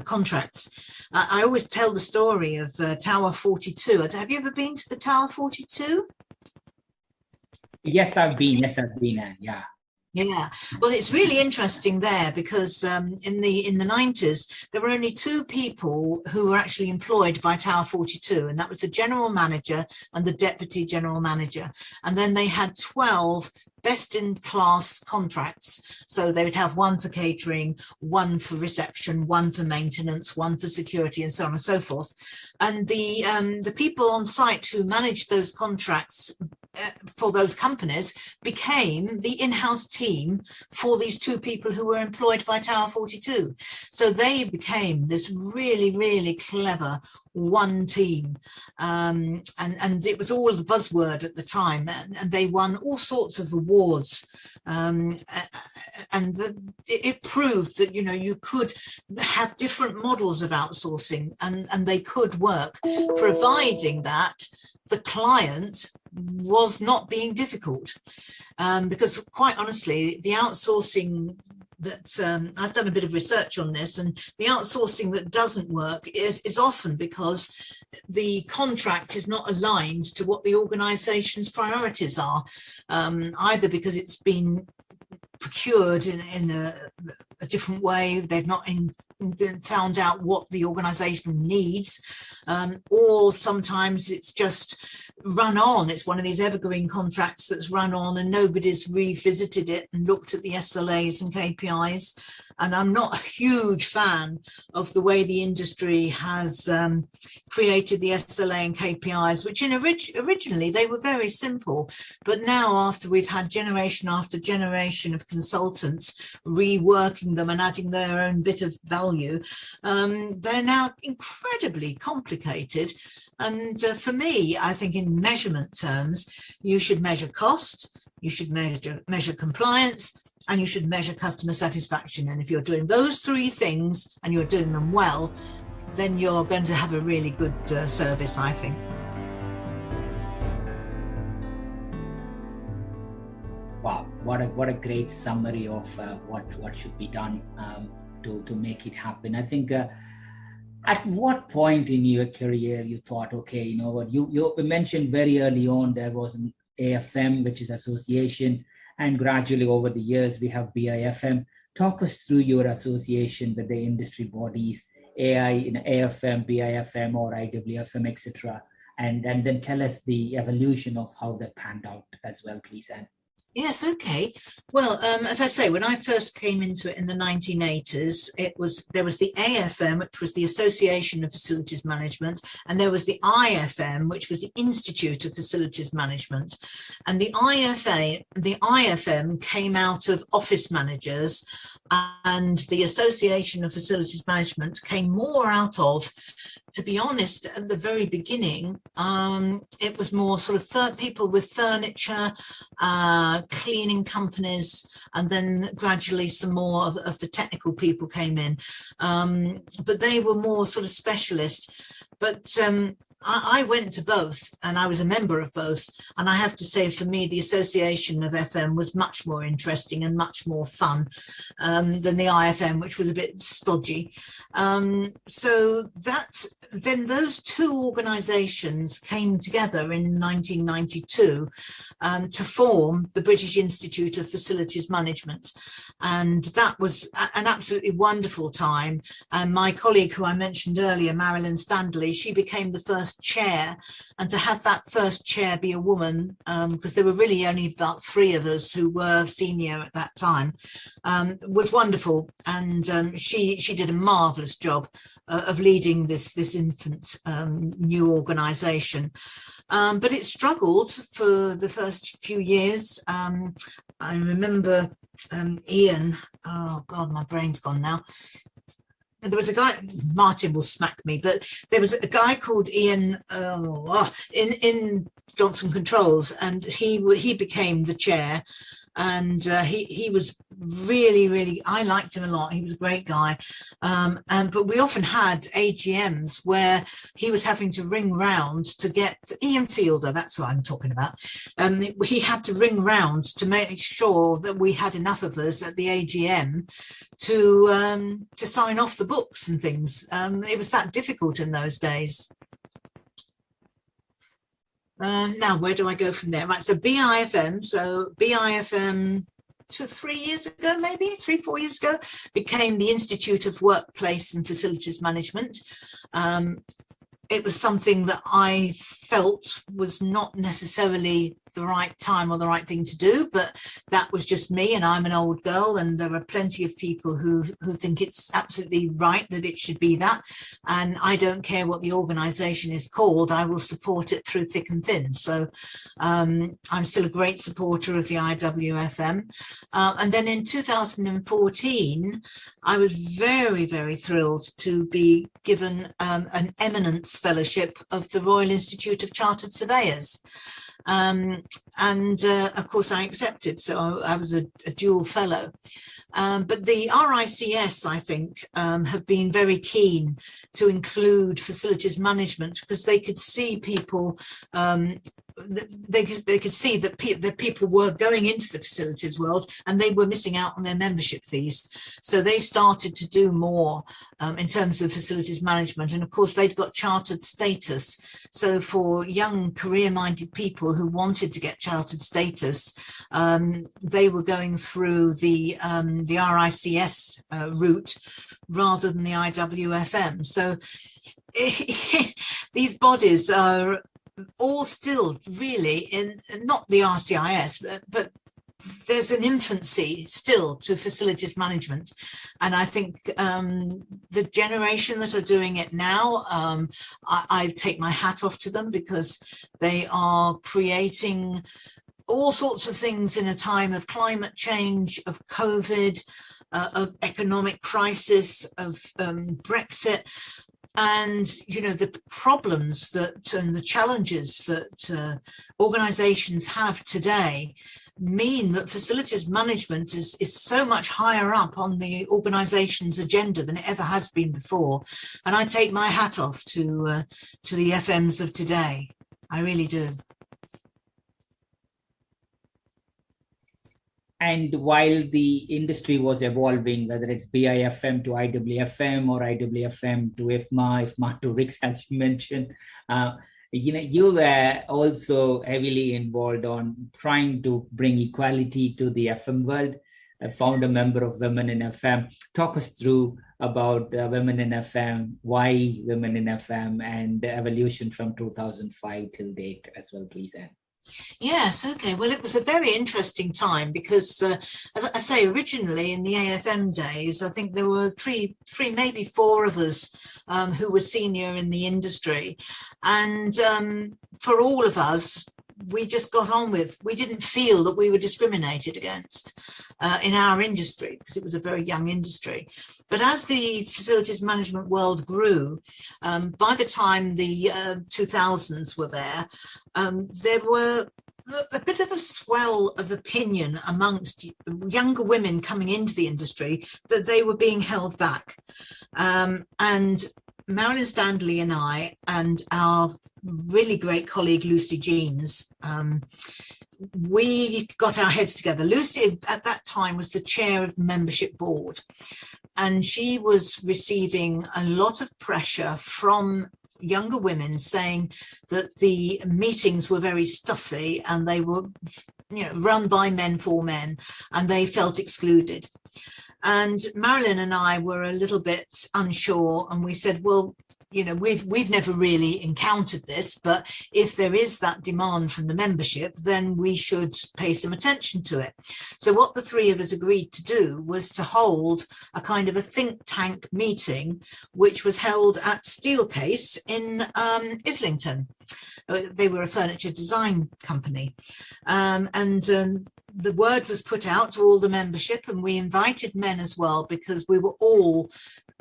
contracts. I always tell the story of Tower 42. Have you ever been to the Tower 42? Yes, I've been. Yeah. Yeah, well, it's really interesting there because in the 90s, there were only two people who were actually employed by Tower 42, and that was the general manager and the deputy general manager. And then they had 12 best-in-class contracts. So they would have one for catering, one for reception, one for maintenance, one for security, and so on and so forth. And the people on site who managed those contracts for those companies became the in-house team for these two people who were employed by Tower 42. So they became this really, really clever one team, and it was all the buzzword at the time, and they won all sorts of awards, and it proved that you could have different models of outsourcing, and they could work, providing that the client was not being difficult, because quite honestly, the outsourcing that I've done a bit of research on this, and the outsourcing that doesn't work is often because the contract is not aligned to what the organization's priorities are, either because it's been procured in a different way, they've not found out what the organization needs, or sometimes it's just run on. It's one of these evergreen contracts that's run on and nobody's revisited it and looked at the SLAs and KPIs. And I'm not a huge fan of the way the industry has created the SLA and KPIs, which originally they were very simple. But now, after we've had generation after generation of consultants reworking them and adding their own bit of value, they're now incredibly complicated. And for me, I think in measurement terms, you should measure cost, you should measure compliance, and you should measure customer satisfaction. And if you're doing those three things and you're doing them well, then you're going to have a really good service, I think. Wow, what a great summary of what should be done to make it happen. I think at what point in your career you thought, okay, you know what, you mentioned very early on there was an AFM, which is association, and gradually over the years we have BIFM. Talk us through your association with the industry bodies, AI in AFM, BIFM, or IWFM, etc. And then tell us the evolution of how that panned out as well, please, Anne. Yes, okay. Well, as I say, when I first came into it in the 1980s, there was the AFM, which was the Association of Facilities Management, and there was the IFM, which was the Institute of Facilities Management. And the IFM came out of office managers, and the Association of Facilities Management came more out of to be honest, at the very beginning, it was more sort of people with furniture, cleaning companies, and then gradually some more of the technical people came in. But they were more sort of specialist. But I went to both, and I was a member of both. And I have to say, for me, the association of FM was much more interesting and much more fun than the IFM, which was a bit stodgy. So then those two organisations came together in 1992 to form the British Institute of Facilities Management. And that was an absolutely wonderful time. And my colleague, who I mentioned earlier, Marilyn Standley, she became the first chair, and to have that first chair be a woman, because there were really only about 3 of us who were senior at that time, was wonderful. And she did a marvelous job of leading this infant new organisation. But it struggled for the first few years. I remember Ian, oh God, my brain's gone now. There was a guy, Martin will smack me, but there was a guy called Ian in Johnson Controls, and he became the chair. And he was really, I liked him a lot. He was a great guy. But we often had AGMs where he was having to ring round to get Ian Fielder, that's what I'm talking about. He had to ring round to make sure that we had enough of us at the AGM to sign off the books and things. It was that difficult in those days. Now, where do I go from there? Right, so BIFM. So BIFM 2 or 3 years ago, maybe 3-4 years ago, became the Institute of Workplace and Facilities Management. It was something that I felt was not necessarily the right time or the right thing to do, but that was just me, and I'm an old girl, and there are plenty of people who think it's absolutely right that it should be that, and I don't care what the organization is called, I will support it through thick and thin. So I'm still a great supporter of the IWFM. And then in 2014 I was very thrilled to be given an eminence fellowship of the Royal Institute of Chartered Surveyors. Of course I accepted, so I was a dual fellow. But the RICS, I think, have been very keen to include facilities management, because they could see people, they could see that people were going into the facilities world and they were missing out on their membership fees. So they started to do more in terms of facilities management. And of course, they'd got chartered status. So for young career-minded people who wanted to get chartered status, they were going through the RICS route rather than the IWFM. So these bodies are all still really in, not the RCIS, but there's an infancy still to facilities management. And I think the generation that are doing it now, I take my hat off to them, because they are creating all sorts of things in a time of climate change, of COVID, of economic crisis, of Brexit. And, you know, the problems that and the challenges that organizations have today mean that facilities management is so much higher up on the organization's agenda than it ever has been before. And I take my hat off to the FMs of today. I really do. And while the industry was evolving, whether it's BIFM to IWFM or IWFM to IFMA to RICS, as you mentioned, you were also heavily involved on trying to bring equality to the FM world. I found a member of Women in FM. Talk us through about Women in FM, why Women in FM, and the evolution from 2005 till date as well, please, Anne. Yes, okay. Well, it was a very interesting time because, as I say, originally in the AFM days, I think there were three, maybe 4 of us who were senior in the industry. And for all of us, we just got on with. We didn't feel that we were discriminated against in our industry, because it was a very young industry. But as the facilities management world grew, by the time the 2000s were there were a bit of a swell of opinion amongst younger women coming into the industry that they were being held back. And Marilyn Standley and I and our really great colleague Lucy Jeans, we got our heads together. Lucy at that time was the chair of the membership board, and she was receiving a lot of pressure from younger women saying that the meetings were very stuffy and they were, you know, run by men for men, and they felt excluded. And Marilyn and I were a little bit unsure, and we said, well, you know, we've never really encountered this, but if there is that demand from the membership, then we should pay some attention to it. So what the three of us agreed to do was to hold a kind of a think tank meeting, which was held at Steelcase in Islington. They were a furniture design company. The word was put out to all the membership, and we invited men as well, because we were all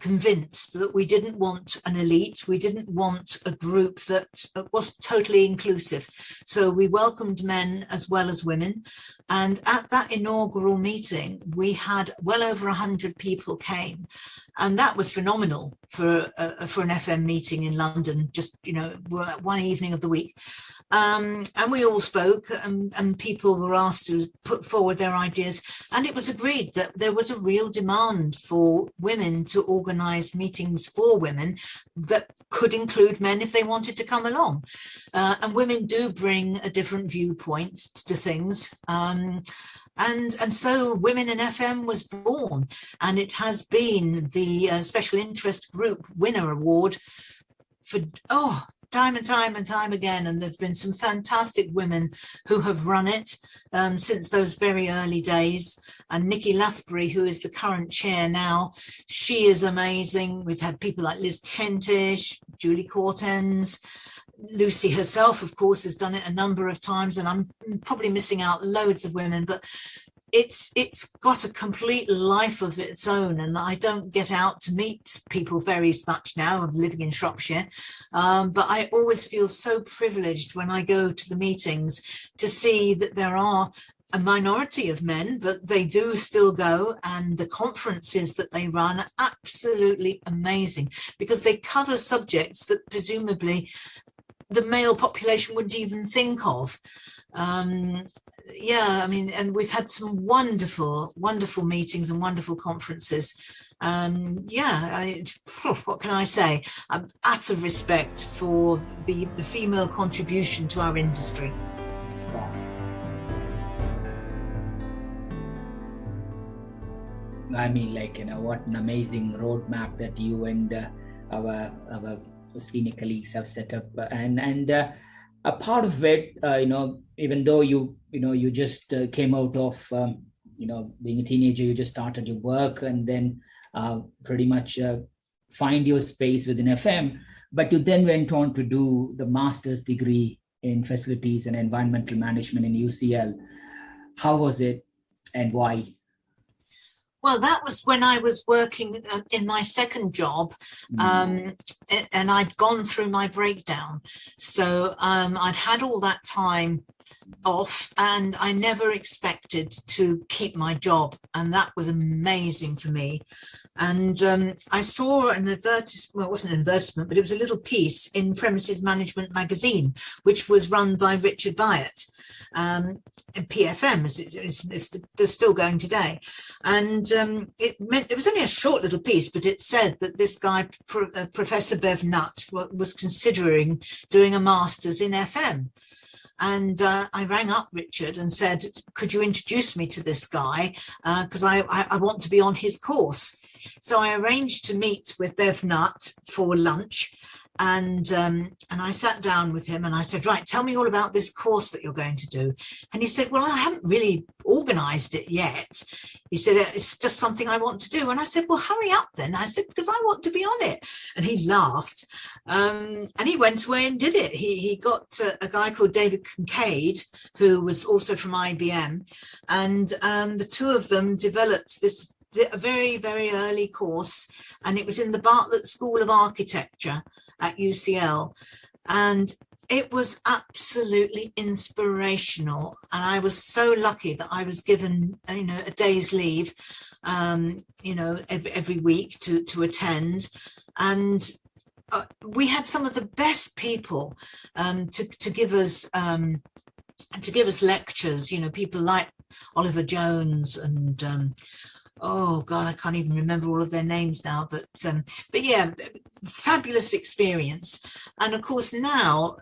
convinced that we didn't want an elite, we didn't want a group that was totally inclusive. So we welcomed men as well as women. And at that inaugural meeting, we had well over 100 people came. And that was phenomenal for an FM meeting in London, just, you know, one evening of the week. And we all spoke, and people were asked to put forward their ideas. And it was agreed that there was a real demand for women to organise meetings for women that could include men if they wanted to come along. And women do bring a different viewpoint to things. And so Women in FM was born, and it has been the Special Interest Group Winner Award for, time and time again. And there've been some fantastic women who have run it since those very early days. And Nikki Lathbury, who is the current chair now, she is amazing. We've had people like Liz Kentish, Julie Cortens. Lucy herself, of course, has done it a number of times, and I'm probably missing out loads of women, but it's got a complete life of its own. And I don't get out to meet people very much now. I'm living in Shropshire, but I always feel so privileged when I go to the meetings to see that there are a minority of men, but they do still go, and the conferences that they run are absolutely amazing, because they cover subjects that presumably the male population wouldn't even think of. Yeah, I mean, and we've had some wonderful meetings and wonderful conferences. Yeah, what can I say? Out of respect for the female contribution to our industry. I mean, like, you know, what an amazing roadmap that you and our senior colleagues have set up, and a part of it, you know, even though you just came out of being a teenager, you just started your work and then pretty much find your space within FM, but you then went on to do the master's degree in facilities and environmental management in UCL. How was it, and why? Well, that was when I was working in my second job, and I'd gone through my breakdown. So I'd had all that time off, and I never expected to keep my job. And that was amazing for me. And I saw an advertisement, well, it wasn't an advertisement, but it was a little piece in Premises Management magazine, which was run by Richard Byatt. And PFM, they're still going today. And it was only a short little piece, but it said that this guy, Professor Bev Nutt, was considering doing a master's in FM. And I rang up Richard and said, could you introduce me to this guy? Because I want to be on his course. So I arranged to meet with Bev Nutt for lunch. and I sat down with him and I said, right, tell me all about this course that you're going to do. And he said, well, I haven't really organized it yet. He said, it's just something I want to do. And I said, well, hurry up then. I said, because I want to be on it. And he laughed, and he went away and did it. He got a guy called David Kincaid, who was also from IBM, and the two of them developed this a very, very early course, and it was in the Bartlett School of Architecture at UCL, and it was absolutely inspirational. And I was so lucky that I was given, a day's leave, every week to attend, and we had some of the best people to give us lectures. People like Oliver Jones and oh God, I can't even remember all of their names now, but yeah, fabulous experience. And of course now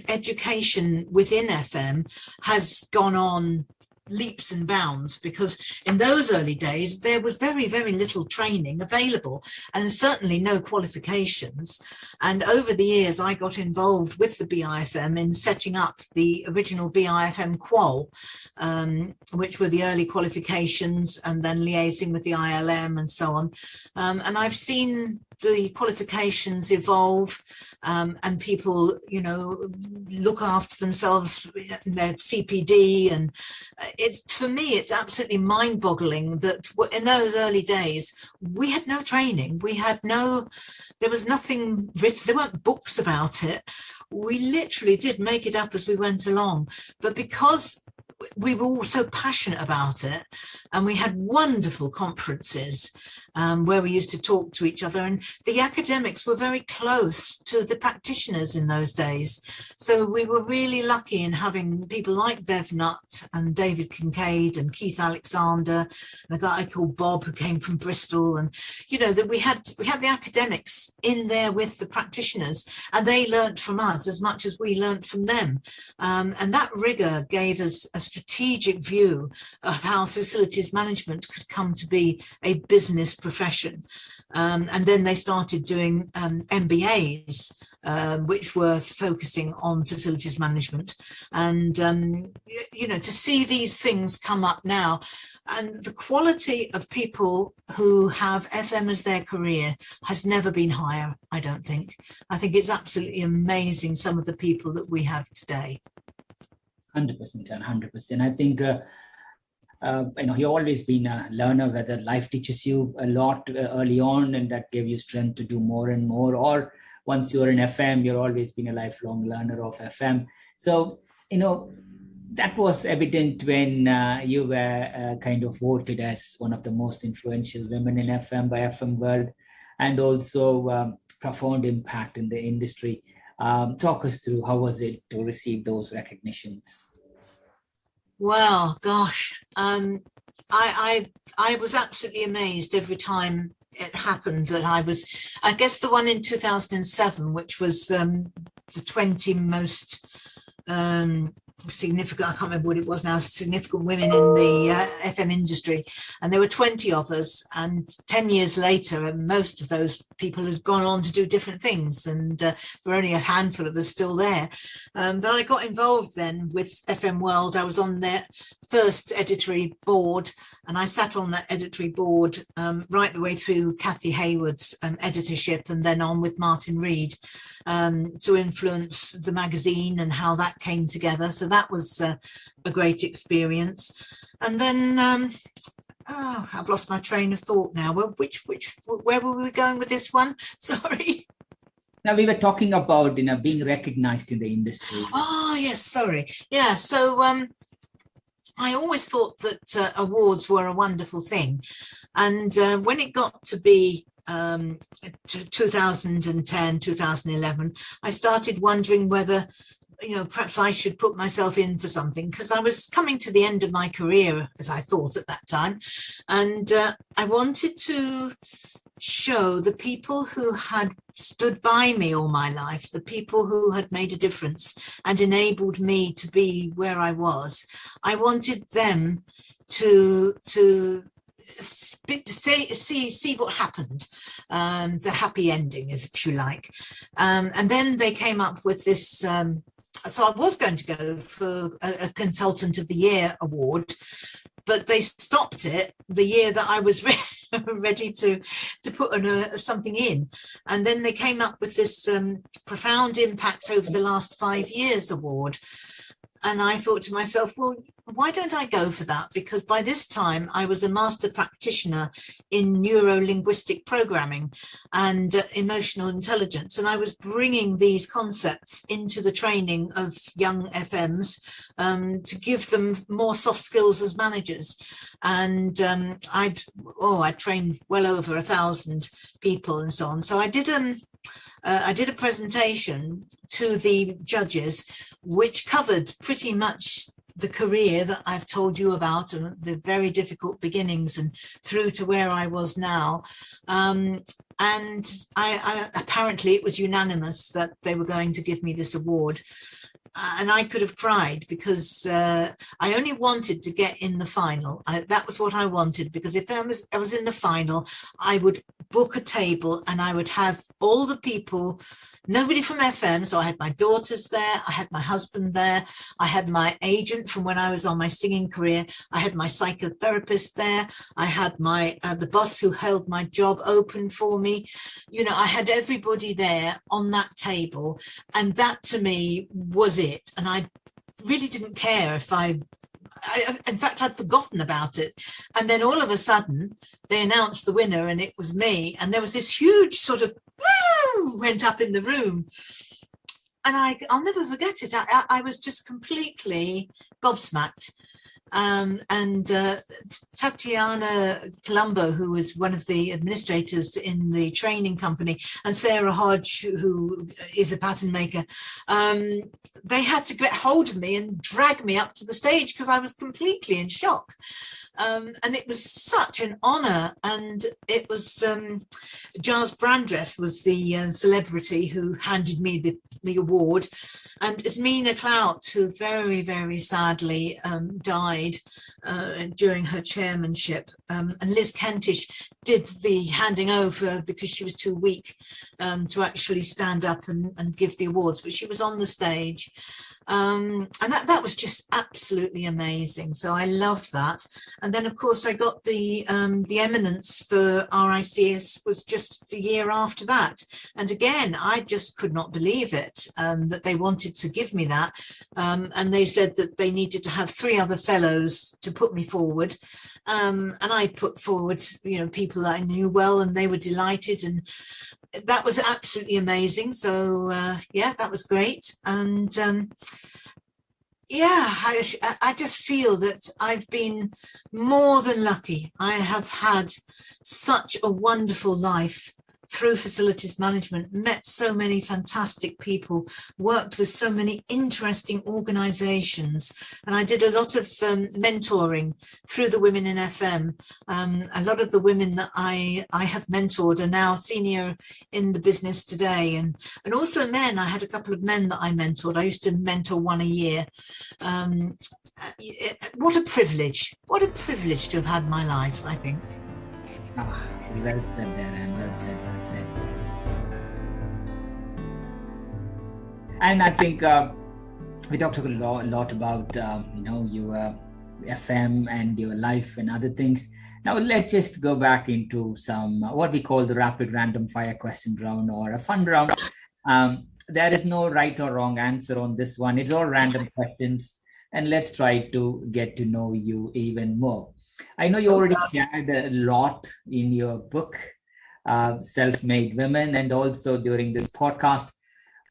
education within FM has gone on leaps and bounds, because in those early days there was very, very little training available and certainly no qualifications. And over the years I got involved with the BIFM in setting up the original BIFM qual, which were the early qualifications, and then liaising with the ILM and so on. And I've seen the qualifications evolve, and people, look after themselves in their CPD. And for me, it's absolutely mind-boggling that in those early days, we had no training. There was nothing written. There weren't books about it. We literally did make it up as we went along. But because we were all so passionate about it, and we had wonderful conferences where we used to talk to each other, and the academics were very close to the practitioners in those days. So we were really lucky in having people like Bev Nutt and David Kincaid and Keith Alexander and a guy called Bob who came from Bristol, and that we had the academics in there with the practitioners, and they learnt from us as much as we learnt from them, and that rigor gave us a strategic view of how facilities management could come to be a business profession. And then they started doing MBAs, which were focusing on facilities management. And, to see these things come up now, and the quality of people who have FM as their career has never been higher, I don't think. I think it's absolutely amazing, some of the people that we have today. 100% and 100%. I think, you've always been a learner, whether life teaches you a lot early on and that gave you strength to do more and more, or once you're in FM, you've always been a lifelong learner of FM. So, that was evident when you were kind of voted as one of the most influential women in FM by FM World, and also profound impact in the industry. Talk us through, how was it to receive those recognitions? Well, gosh, I was absolutely amazed every time it happened that I guess the one in 2007, which was the 20 most significant, I can't remember what it was now, significant women in the FM industry, and there were 20 of us, and 10 years later most of those people had gone on to do different things, and there were only a handful of us still there. But I got involved then with FM World. I was on their first editorial board, and I sat on that editorial board right the way through Kathy Hayward's editorship, and then on with Martin Reed to influence the magazine and how that came together. So that was a great experience. And then I've lost my train of thought now. Well, where were we going with this one? Sorry. Now, we were talking about being recognized in the industry. Oh yes, sorry. Yeah, so I always thought that awards were a wonderful thing, and when it got to be 2010, 2011, I started wondering whether, perhaps I should put myself in for something, because I was coming to the end of my career, as I thought at that time, and I wanted to show the people who had stood by me all my life, the people who had made a difference and enabled me to be where I was. I wanted them to see what happened, the happy ending, is if you like. And then they came up with this. So I was going to go for a Consultant of the Year award, but they stopped it the year that I was ready to put something in. And then they came up with this Profound Impact Over the Last 5 Years award. And I thought to myself, well, why don't I go for that? Because by this time I was a master practitioner in neuro-linguistic programming and emotional intelligence. And I was bringing these concepts into the training of young FMs to give them more soft skills as managers. And I trained well over 1,000 people and so on. So I did a presentation to the judges, which covered pretty much the career that I've told you about, and the very difficult beginnings and through to where I was now. And I apparently it was unanimous that they were going to give me this award. And I could have cried, because I only wanted to get in the final. That was what I wanted, because if I was in the final, I would book a table and I would have all the people, nobody from FM. So I had my daughters there, I had my husband there, I had my agent from when I was on my singing career, I had my psychotherapist there, I had my the boss who held my job open for me. You know, I had everybody there on that table, and that to me was it. And I really didn't care if in fact, I'd forgotten about it. And then all of a sudden they announced the winner, and it was me. And there was this huge sort of woo went up in the room. And I'll never forget it. I was just completely gobsmacked. Tatiana Colombo, who was one of the administrators in the training company, and Sarah Hodge, who is a pattern maker, they had to get hold of me and drag me up to the stage because I was completely in shock. And it was such an honor. And it was Giles Brandreth was the celebrity who handed me the award, and Ismina Clout, who very, very sadly died during her chairmanship, and Liz Kentish did the handing over because she was too weak to actually stand up and give the awards, but she was on the stage. And that was just absolutely amazing. So I loved that. And then of course I got the eminence for RICS was just the year after that. And again, I just could not believe it, that they wanted to give me that. And they said that they needed to have 3 other fellows to put me forward. And I put forward, you know, people that I knew well, and they were delighted, and that was absolutely amazing. So yeah, that was great. And yeah, I just feel that I've been more than lucky. I have had such a wonderful life through facilities management, met so many fantastic people, worked with so many interesting organizations, and I did a lot of mentoring through the Women in FM. A lot of the women that I have mentored are now senior in the business today, and also men. I had a couple of men that I mentored. I used to mentor 1 a year. What a privilege to have had my life, I think. Well said, Darren. Well said. And I think we talked a lot about your FM and your life and other things. Now let's just go back into some what we call the rapid random fire question round, or a fun round. There is no right or wrong answer on this one. It's all random questions, and let's try to get to know you even more. I know you already shared a lot in your book, Self-Made Women, and also during this podcast,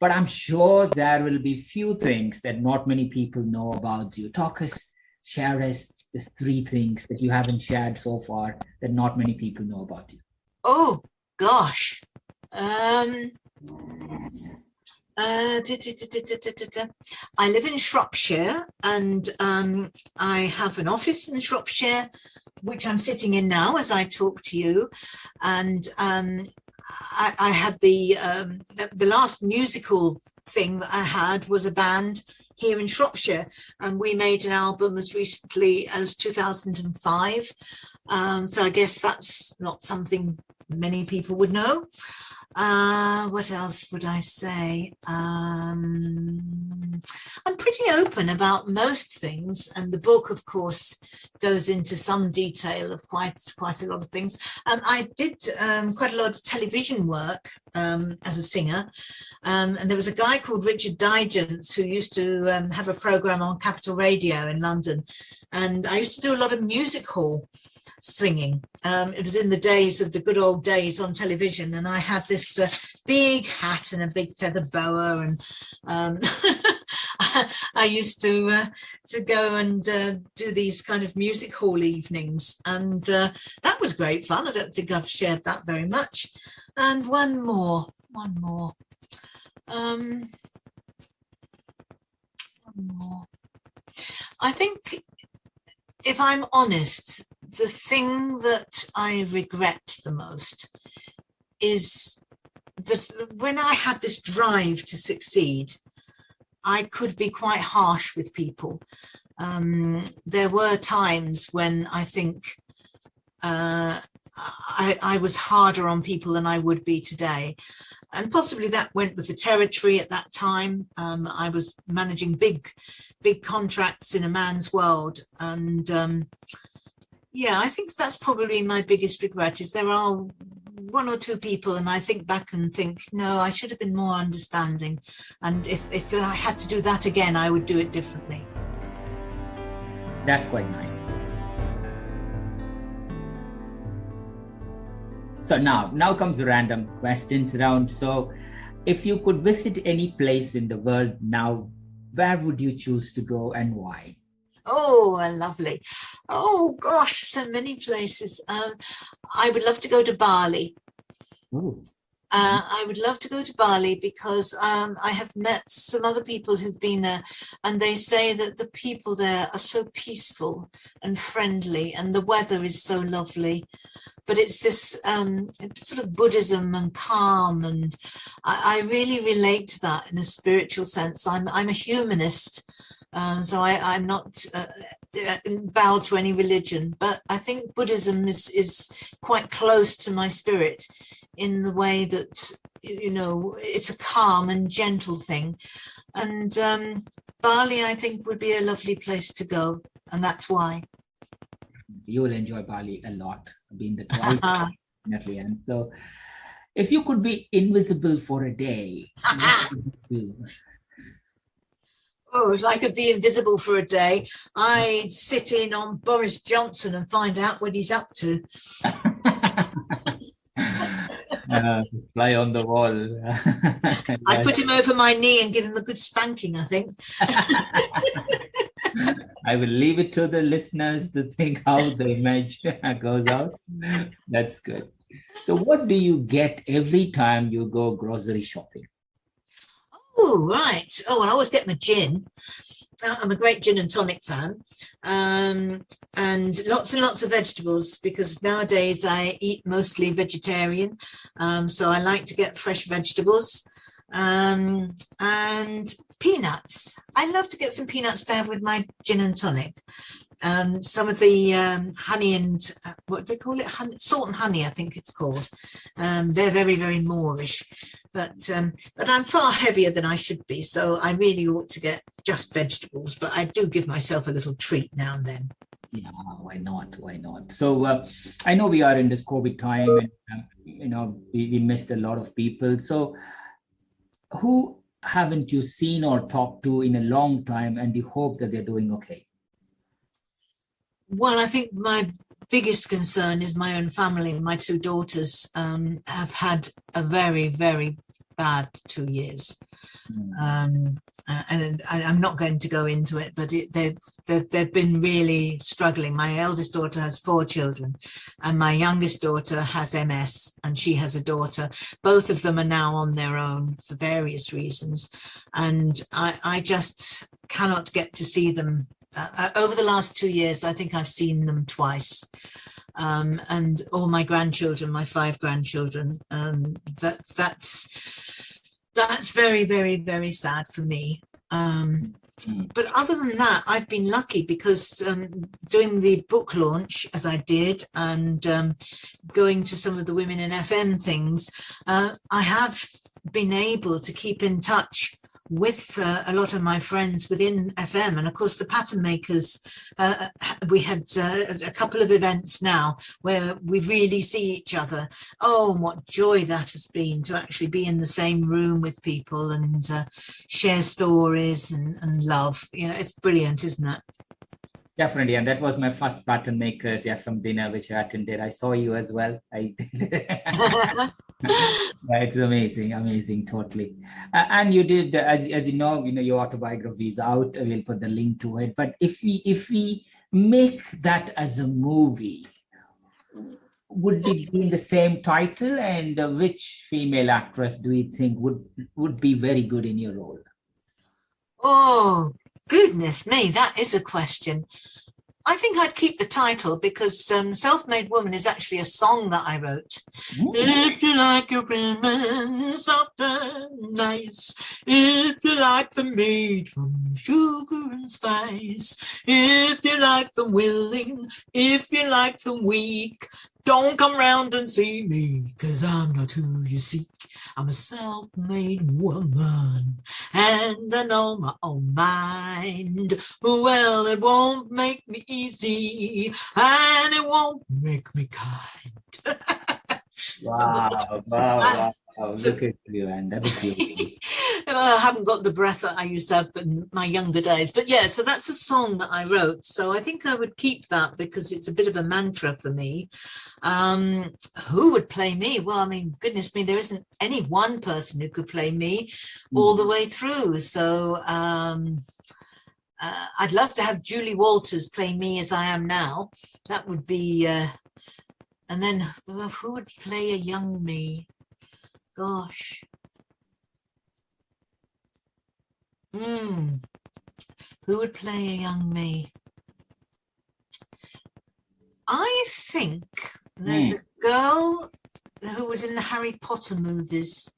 but I'm sure there will be few things that not many people know about you. Share us the 3 things that you haven't shared so far that not many people know about you. Oh, gosh. I live in Shropshire, and I have an office in Shropshire, which I'm sitting in now as I talk to you. And I had the last musical thing that I had was a band here in Shropshire, and we made an album as recently as 2005. So I guess that's not something many people would know. What else would I say? I'm pretty open about most things, and the book, of course, goes into some detail of quite a lot of things. I did quite a lot of television work as a singer, and there was a guy called Richard Digance who used to have a program on Capital Radio in London, and I used to do a lot of music hall singing. It was in the days of the good old days on television, and I had this big hat and a big feather boa, and I used to go and do these kind of music hall evenings, and that was great fun. I don't think I've shared that very much. And one more. I think, if I'm honest, the thing that I regret the most is that when I had this drive to succeed, I could be quite harsh with people. There were times when I think I was harder on people than I would be today. And possibly that went with the territory at that time. I was managing big contracts in a man's world. And yeah, I think that's probably my biggest regret, is there are one or two people, and I think back and think, no, I should have been more understanding. And if I had to do that again, I would do it differently. That's quite nice. So now comes the random questions round. So if you could visit any place in the world now, where would you choose to go and why? Oh, lovely. Oh, gosh, so many places. I would love to go to Bali. Ooh. I would love to go to Bali because I have met some other people who've been there, and they say that the people there are so peaceful and friendly, and the weather is so lovely. But it's this sort of Buddhism and calm, and I really relate to that in a spiritual sense. I'm a humanist, so I'm not bound to any religion, but I think Buddhism is quite close to my spirit in the way that, you know, it's a calm and gentle thing. And Bali, I think, would be a lovely place to go, and that's why. You will enjoy Bali a lot, being the twice, definitely. And so, if you could be invisible for a day, what would you do? Oh, if I could be invisible for a day, I'd sit in on Boris Johnson and find out what he's up to. Fly on the wall. I'd put him over my knee and give him a good spanking, I think. I will leave it to the listeners to think how the image goes out. That's good. So what do you get every time you go grocery shopping? Oh, right. Oh, well, I always get my gin. I'm a great gin and tonic fan. And lots of vegetables, because nowadays I eat mostly vegetarian. So I like to get fresh vegetables. And peanuts. I love to get some peanuts to have with my gin and tonic. Some of the honey and what do they call it? Salt and honey, I think it's called. They're very, very Moorish. But I'm far heavier than I should be, so I really ought to get just vegetables. But I do give myself a little treat now and then. Yeah, why not? Why not? So I know we are in this COVID time, and we missed a lot of people. So who haven't you seen or talked to in a long time, and you hope that they're doing okay? Well, I think my biggest concern is my own family. My two daughters have had a very, very bad 2 years. And I'm not going to go into it, but they've been really struggling. My eldest daughter has 4 children, and my youngest daughter has MS, and she has a daughter. Both of them are now on their own for various reasons, and I just cannot get to see them. Over the last 2 years, I think I've seen them twice. And all my grandchildren, my 5 grandchildren, that's very, very, very sad for me. But other than that, I've been lucky because doing the book launch, as I did, and going to some of the Women in FM things, I have been able to keep in touch with a lot of my friends within FM. And of course, the pattern makers, we had a couple of events now where we really see each other. Oh, and what joy that has been to actually be in the same room with people and share stories and love. You know, it's brilliant, isn't it? Definitely. And that was my first pattern makers FM dinner, which I attended. I saw you as well. It's amazing, totally. And you did, as you know, your autobiography is out. We'll put the link to it. But if we make that as a movie, would it be in the same title? And which female actress do you think would be very good in your role? Oh, goodness me, that is a question. I think I'd keep the title because Self-Made Woman is actually a song that I wrote. If you like your women soft and nice, if you like them made from sugar and spice, if you like them willing, if you like them weak, don't come round and see me, 'cause I'm not who you seek. I'm a self-made woman, and I know my own mind. Well, it won't make me easy, and it won't make me kind. Wow. Look at you, and that was beautiful. I haven't got the breath that I used to have in my younger days. But yeah, so that's a song that I wrote. So I think I would keep that because it's a bit of a mantra for me. Who would play me? Well, I mean, goodness me, there isn't any one person who could play me all the way through. So I'd love to have Julie Walters play me as I am now. That would be, and then who would play a young me? Gosh. Who would play a young me? I think there's a girl who was in the Harry Potter movies,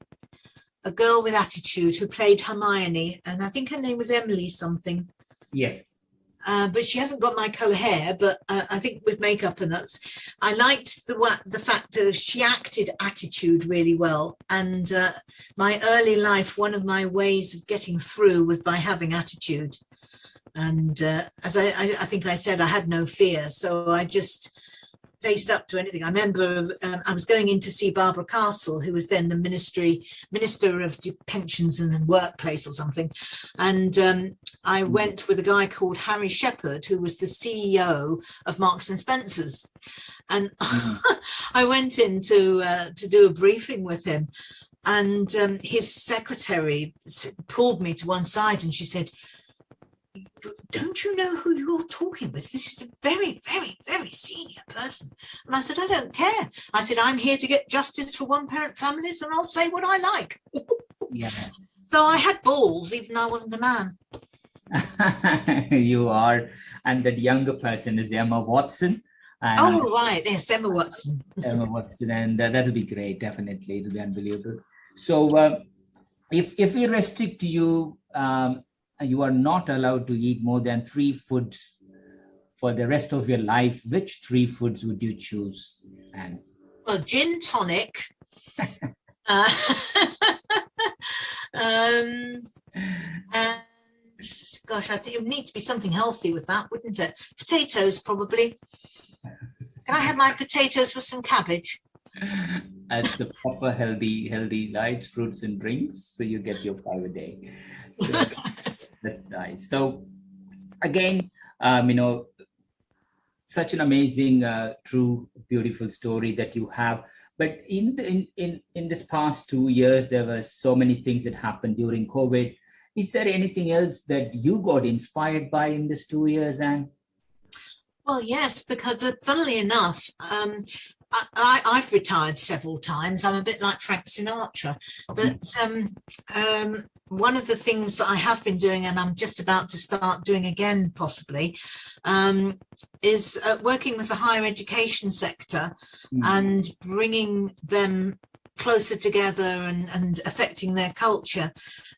a girl with attitude who played Hermione, and I think her name was Emily something. Yes. But she hasn't got my colour hair, but I think with makeup and that, I liked the fact that she acted attitude really well. And my early life, one of my ways of getting through was by having attitude. And as I think I said, I had no fear. So I just faced up to anything. I remember I was going in to see Barbara Castle, who was then the Minister of Pensions and Workplace or something. And I went with a guy called Harry Shepherd, who was the CEO of Marks and Spencer's. And I went in to do a briefing with him. And his secretary pulled me to one side and she said, "Don't you know who you're talking with? This is a very, very, very senior person." And I said, "I don't care." I said, "I'm here to get justice for one-parent families and I'll say what I like." Yeah. So I had balls, even though I wasn't a man. You are. And that younger person is Emma Watson. Oh, right. Yes, Emma Watson. Emma Watson. And that'll be great. Definitely. It'll be unbelievable. So if we restrict you, you are not allowed to eat more than 3 foods for the rest of your life, which 3 foods would you choose? And well, gin tonic. And gosh, I think it would need to be something healthy with that, wouldn't it? Potatoes, probably. Can I have my potatoes with some cabbage? As the proper healthy light, fruits and drinks, so you get your 5 a day. So that's nice. So again, such an amazing, true, beautiful story that you have. But in this past 2 years, there were so many things that happened during COVID. Is there anything else that you got inspired by in this 2 years, Anne? Well, yes, because funnily enough, I've retired several times. I'm a bit like Frank Sinatra, but one of the things that I have been doing, and I'm just about to start doing again, possibly, is working with the higher education sector and bringing them closer together and affecting their culture.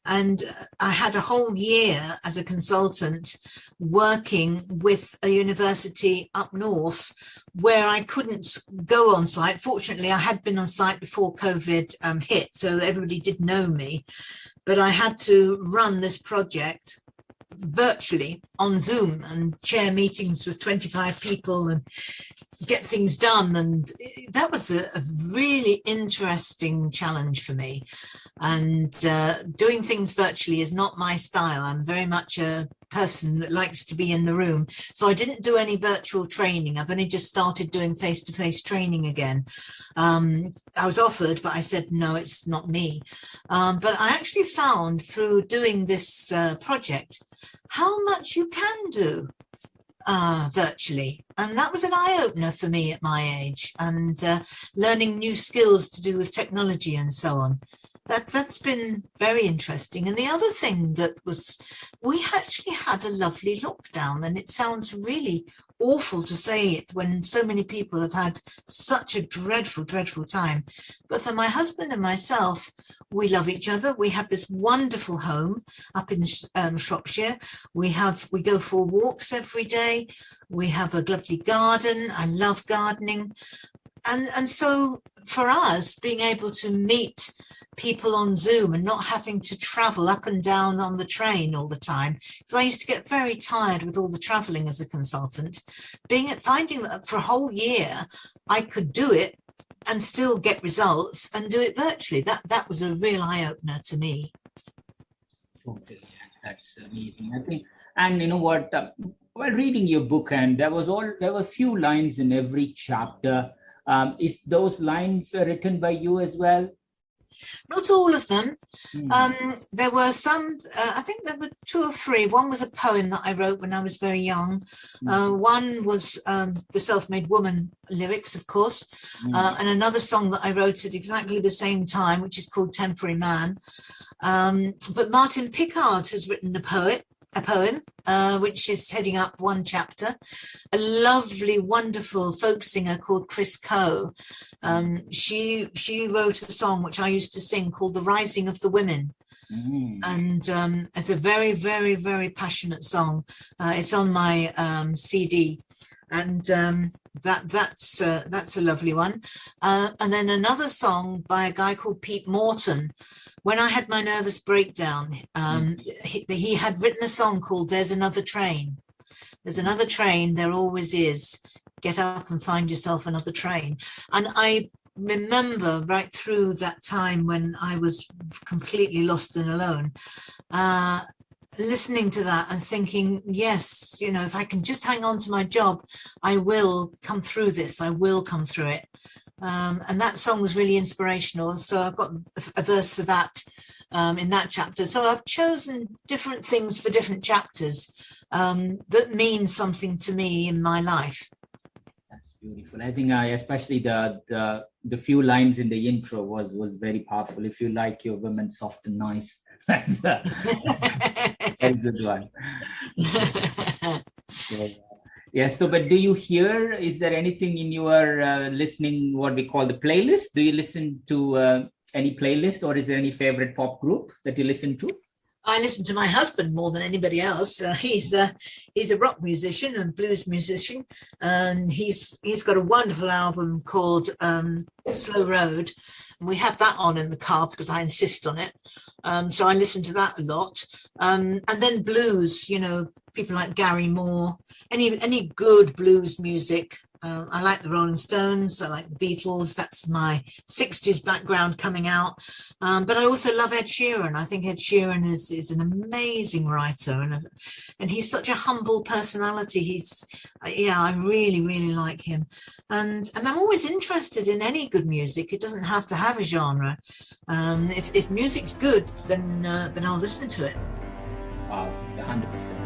And I had a whole year as a consultant working with a university up north where I couldn't go on site. Fortunately, I had been on site before COVID hit, so everybody did know me, but I had to run this project virtually on Zoom and chair meetings with 25 people and get things done. And that was a really interesting challenge for me. And doing things virtually is not my style. I'm very much a person that likes to be in the room. So I didn't do any virtual training. I've only just started doing face-to-face training again. I was offered, but I said, no, it's not me. But I actually found through doing this project how much you can do virtually. And that was an eye-opener for me at my age, and learning new skills to do with technology and so on. That's been very interesting. And the other thing that was, we actually had a lovely lockdown, and it sounds really awful to say it when so many people have had such a dreadful, dreadful time. But for my husband and myself, we love each other. We have this wonderful home up in Shropshire. We go for walks every day. We have a lovely garden. I love gardening. And so for us, being able to meet people on Zoom and not having to travel up and down on the train all the time, because I used to get very tired with all the traveling as a consultant, finding that for a whole year I could do it and still get results and do it virtually. That was a real eye-opener to me. Totally, that's amazing. I think, and you know what, while reading your book, and there were few lines in every chapter. Is those lines were written by you as well? Not all of them. There were some, I think there were 2 or 3. One was a poem that I wrote when I was very young. One was the Self-Made Woman lyrics, of course, and another song that I wrote at exactly the same time, which is called Temporary Man. But Martin Pickard has written a poem, which is heading up one chapter. A lovely, wonderful folk singer called Chris Coe. She wrote a song which I used to sing called The Rising of the Women. And it's a very, very, very passionate song. It's on my CD. And that's a lovely one. And then another song by a guy called Pete Morton. When I had my nervous breakdown, he had written a song called There's Another Train. There's another train, there always is. Get up and find yourself another train. And I remember right through that time when I was completely lost and alone, listening to that and thinking, yes, you know, if I can just hang on to my job, I will come through this. I will come through it. And that song was really inspirational. So I've got a verse for that in that chapter. So I've chosen different things for different chapters that mean something to me in my life. That's beautiful. I think especially the few lines in the intro was very powerful. If you like your women soft and nice, that's a very good one. Yes. So, but do you hear, is there anything in your listening, what we call the playlist? Do you listen to any playlist, or is there any favorite pop group that you listen to? I listen to my husband more than anybody else. He's a rock musician and blues musician, and he's got a wonderful album called Slow Road. And we have that on in the car because I insist on it. So I listen to that a lot. And then blues, you know, people like Gary Moore, any good blues music. I like the Rolling Stones, I like the Beatles, that's my 60s background coming out. But I also love Ed Sheeran. I think Ed Sheeran is an amazing writer, and he's such a humble personality. I really, really like him. And I'm always interested in any good music. It doesn't have to have a genre. If music's good, then I'll listen to it. Wow, 100%.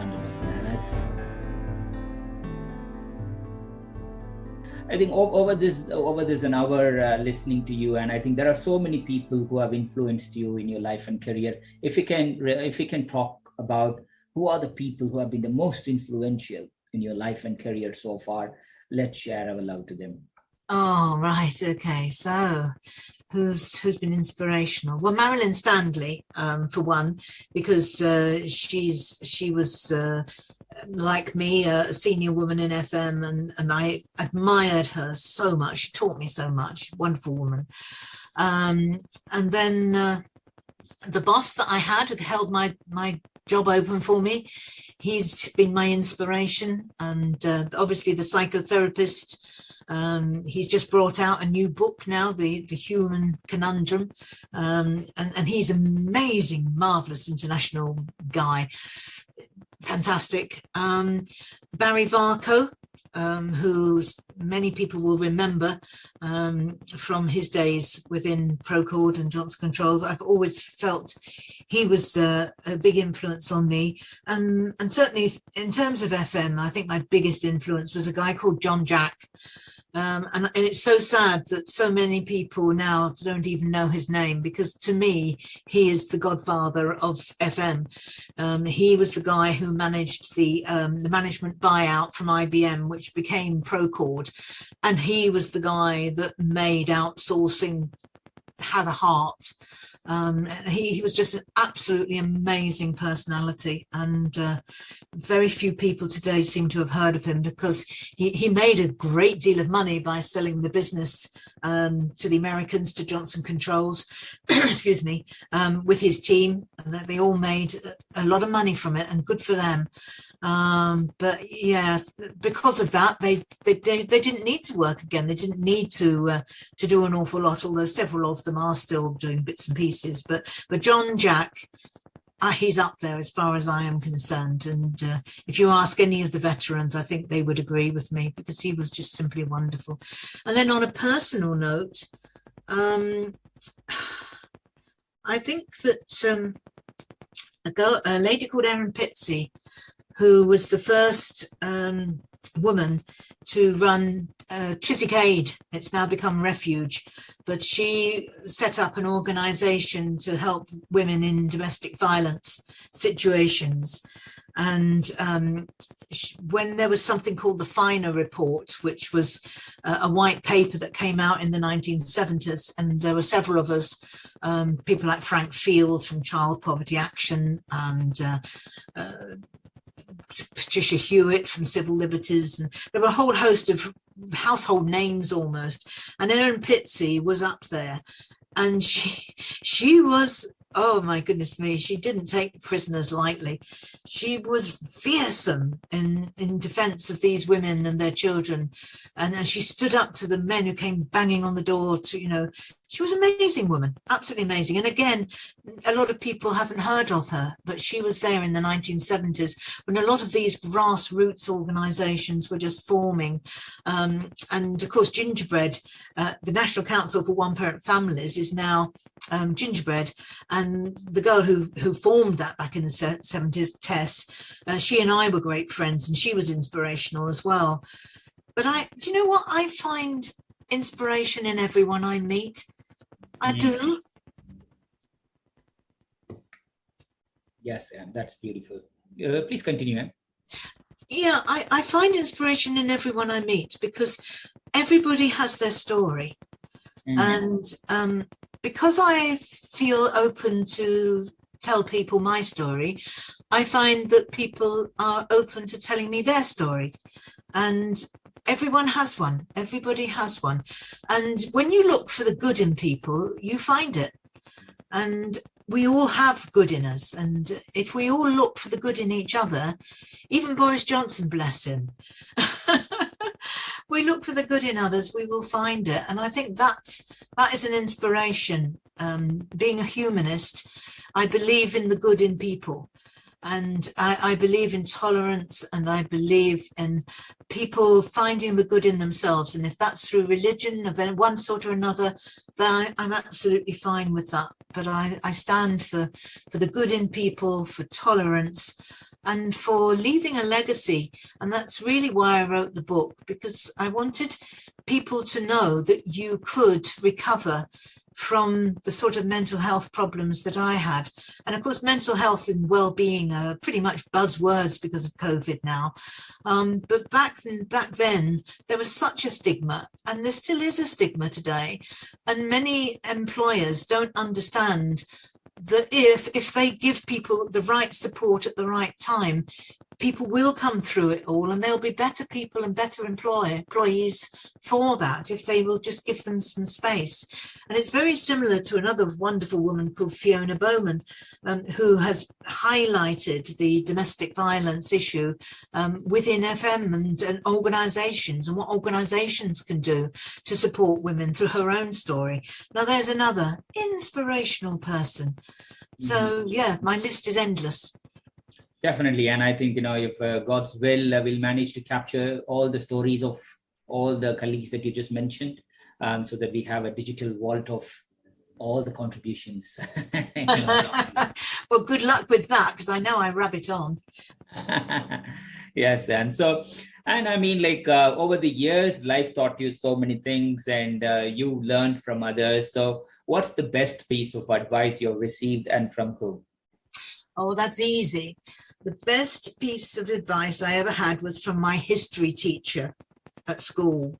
I think over this an hour listening to you, and I think there are so many people who have influenced you in your life and career. If you can talk about who are the people who have been the most influential in your life and career so far, let's share our love to them. Oh, right. Okay. So who's been inspirational? Well, Marilyn Stanley, for one, because she was like me, a senior woman in FM, and I admired her so much. She taught me so much. Wonderful woman. And then the boss that I had who held my job open for me, he's been my inspiration. And obviously the psychotherapist, he's just brought out a new book now, the Human Conundrum, and he's amazing, marvelous international guy, fantastic. Barry Varco, who many people will remember from his days within Procord and Johnson Controls. I've always felt he was a big influence on me. And certainly in terms of FM, I think my biggest influence was a guy called John Jack. And it's so sad that so many people now don't even know his name, because to me, he is the godfather of FM. He was the guy who managed the management buyout from IBM, which became Procord. And he was the guy that made outsourcing have a heart. He was just an absolutely amazing personality, and very few people today seem to have heard of him, because he made a great deal of money by selling the business to the Americans, to Johnson Controls, excuse me, with his team. They all made a lot of money from it, and good for them. But yeah, because of that, they didn't need to work again. They didn't need to do an awful lot, although several of them are still doing bits and pieces. But John Jack, he's up there as far as I am concerned. And if you ask any of the veterans, I think they would agree with me, because he was just simply wonderful. And then on a personal note, I think that a lady called Erin Pitsey, who was the first woman to run Chiswick Aid. It's now become Refuge, but she set up an organisation to help women in domestic violence situations. And when there was something called the Finer Report, which was a white paper that came out in the 1970s, and there were several of us, people like Frank Field from Child Poverty Action, and Patricia Hewitt from Civil Liberties, and there were a whole host of household names almost, and Erin Pitsey was up there, and she was, oh my goodness me, she didn't take prisoners lightly. She was fearsome in defense of these women and their children, and she stood up to the men who came banging on the door to, you know, she was an amazing woman, absolutely amazing. And again, a lot of people haven't heard of her, but she was there in the 1970s when a lot of these grassroots organisations were just forming. And of course, Gingerbread, the National Council for One-Parent Families, is now Gingerbread. And the girl who formed that back in the 70s, Tess, she and I were great friends, and she was inspirational as well. But do you know what? I find inspiration in everyone I meet. I do. Yes, Anne, that's beautiful. Please continue, Anne. Yeah, I find inspiration in everyone I meet, because everybody has their story. And because I feel open to tell people my story, I find that people are open to telling me their story. And everyone has one. Everybody has one. And when you look for the good in people, you find it. And we all have good in us. And if we all look for the good in each other, even Boris Johnson, bless him, we look for the good in others, we will find it. And I think that is an inspiration. Being a humanist, I believe in the good in people. And I believe in tolerance, and I believe in people finding the good in themselves. And if that's through religion of one sort or another, then I'm absolutely fine with that. But I stand for the good in people, for tolerance, and for leaving a legacy. And that's really why I wrote the book, because I wanted people to know that you could recover from the sort of mental health problems that I had. And of course, mental health and well-being are pretty much buzzwords because of COVID now. But back then, there was such a stigma, and there still is a stigma today. And many employers don't understand that if they give people the right support at the right time, people will come through it all, and they'll be better people and better employees for that if they will just give them some space. And it's very similar to another wonderful woman called Fiona Bowman, who has highlighted the domestic violence issue within FM and organisations, and what organisations can do to support women through her own story. Now there's another inspirational person. So yeah, my list is endless. Definitely. And I think, if God's will, we'll manage to capture all the stories of all the colleagues that you just mentioned, so that we have a digital vault of all the contributions. Well, good luck with that, because I know I rabbit on. Yes. And I mean, over the years, life taught you so many things, and you learned from others. So what's the best piece of advice you've received, and from whom? Oh, that's easy. The best piece of advice I ever had was from my history teacher at school.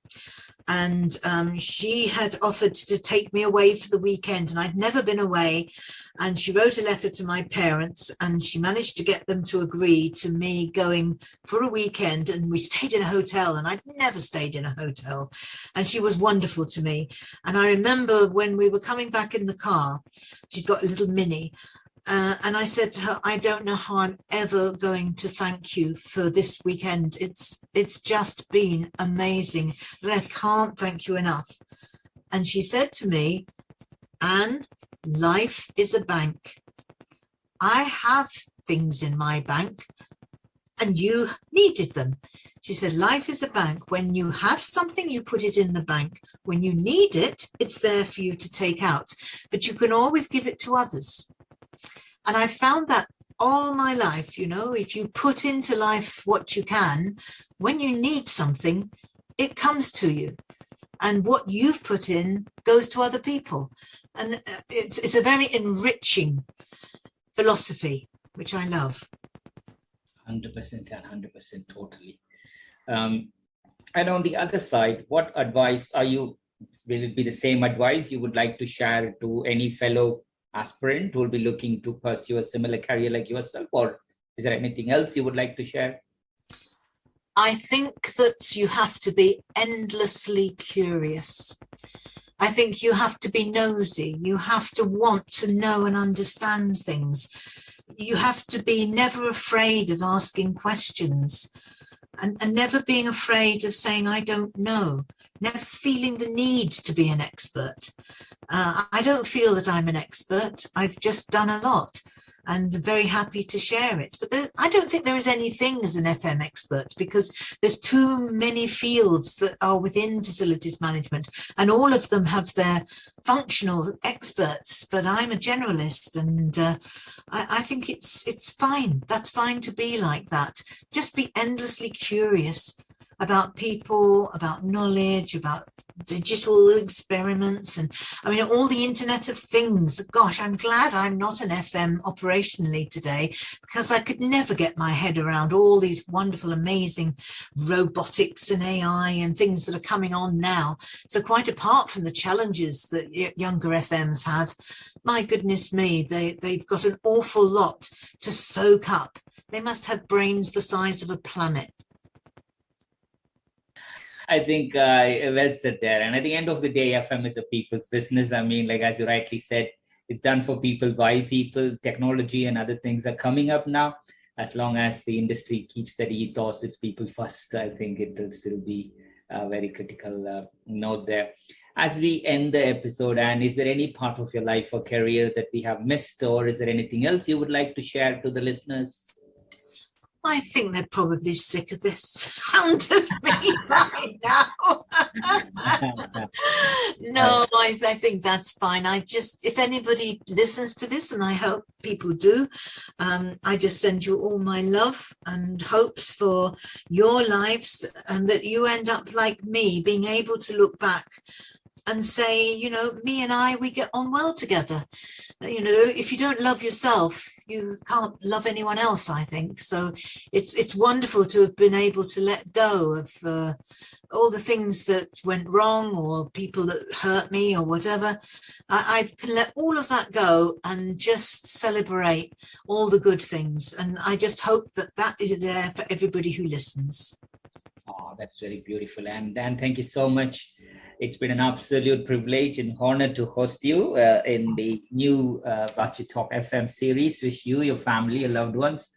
And she had offered to take me away for the weekend, and I'd never been away. And she wrote a letter to my parents, and she managed to get them to agree to me going for a weekend. And we stayed in a hotel, and I'd never stayed in a hotel. And she was wonderful to me. And I remember when we were coming back in the car, she'd got a little Mini. And I said to her, I don't know how I'm ever going to thank you for this weekend. It's just been amazing, but I can't thank you enough. And she said to me, Anne, life is a bank. I have things in my bank, and you needed them. She said, life is a bank. When you have something, you put it in the bank. When you need it, it's there for you to take out, but you can always give it to others. And I found that all my life, if you put into life what you can, when you need something, it comes to you. And what you've put in goes to other people. And it's a very enriching philosophy, which I love. 100% and 100% totally. And on the other side, what advice will it be the same advice you would like to share to any fellow aspirant who will be looking to pursue a similar career like yourself, or is there anything else you would like to share? I think that you have to be endlessly curious. I think you have to be nosy. You have to want to know and understand things. You have to be never afraid of asking questions, and never being afraid of saying, I don't know. Never feeling the need to be an expert. I don't feel that I'm an expert. I've just done a lot, and very happy to share it. But I don't think there is anything as an FM expert, because there's too many fields that are within facilities management, and all of them have their functional experts. But I'm a generalist, and I think it's fine. That's fine to be like that. Just be endlessly curious about people, about knowledge, about digital experiments, and I mean, all the Internet of Things. Gosh, I'm glad I'm not an FM operationally today, because I could never get my head around all these wonderful, amazing robotics and AI and things that are coming on now. So quite apart from the challenges that younger FMs have, my goodness me, they've got an awful lot to soak up. They must have brains the size of a planet. I think well said there. And at the end of the day, FM is a people's business. I mean, as you rightly said, it's done for people, by people. Technology and other things are coming up now. As long as the industry keeps that ethos, it's people first, I think it will still be a very critical note there. As we end the episode, Anne, is there any part of your life or career that we have missed, or is there anything else you would like to share to the listeners? I think they're probably sick of this sound of me by now. No, I think that's fine. If anybody listens to this, and I hope people do, I just send you all my love and hopes for your lives, and that you end up like me, being able to look back and say, you know, me and I, we get on well together. You know, if you don't love yourself, you can't love anyone else, I think. So it's wonderful to have been able to let go of all the things that went wrong, or people that hurt me or whatever. I can let all of that go and just celebrate all the good things. And I just hope that that is there for everybody who listens. Oh, that's very beautiful. And Dan, thank you so much. It's been an absolute privilege and honor to host you in the new Baachu Talk FM series. Wish you, your family, your loved ones,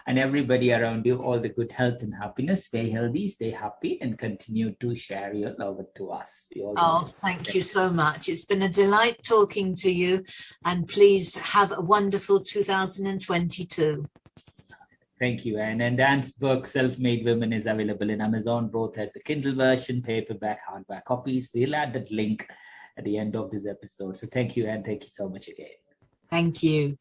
and everybody around you all the good health and happiness. Stay healthy, stay happy, and continue to share your love to us. Oh, thank you so much. It's been a delight talking to you, and please have a wonderful 2022. Thank you. And Dan's book, Self-Made Women, is available in Amazon, both as a Kindle version, paperback, hardback copies. We'll add that link at the end of this episode. So thank you, and thank you so much again. Thank you.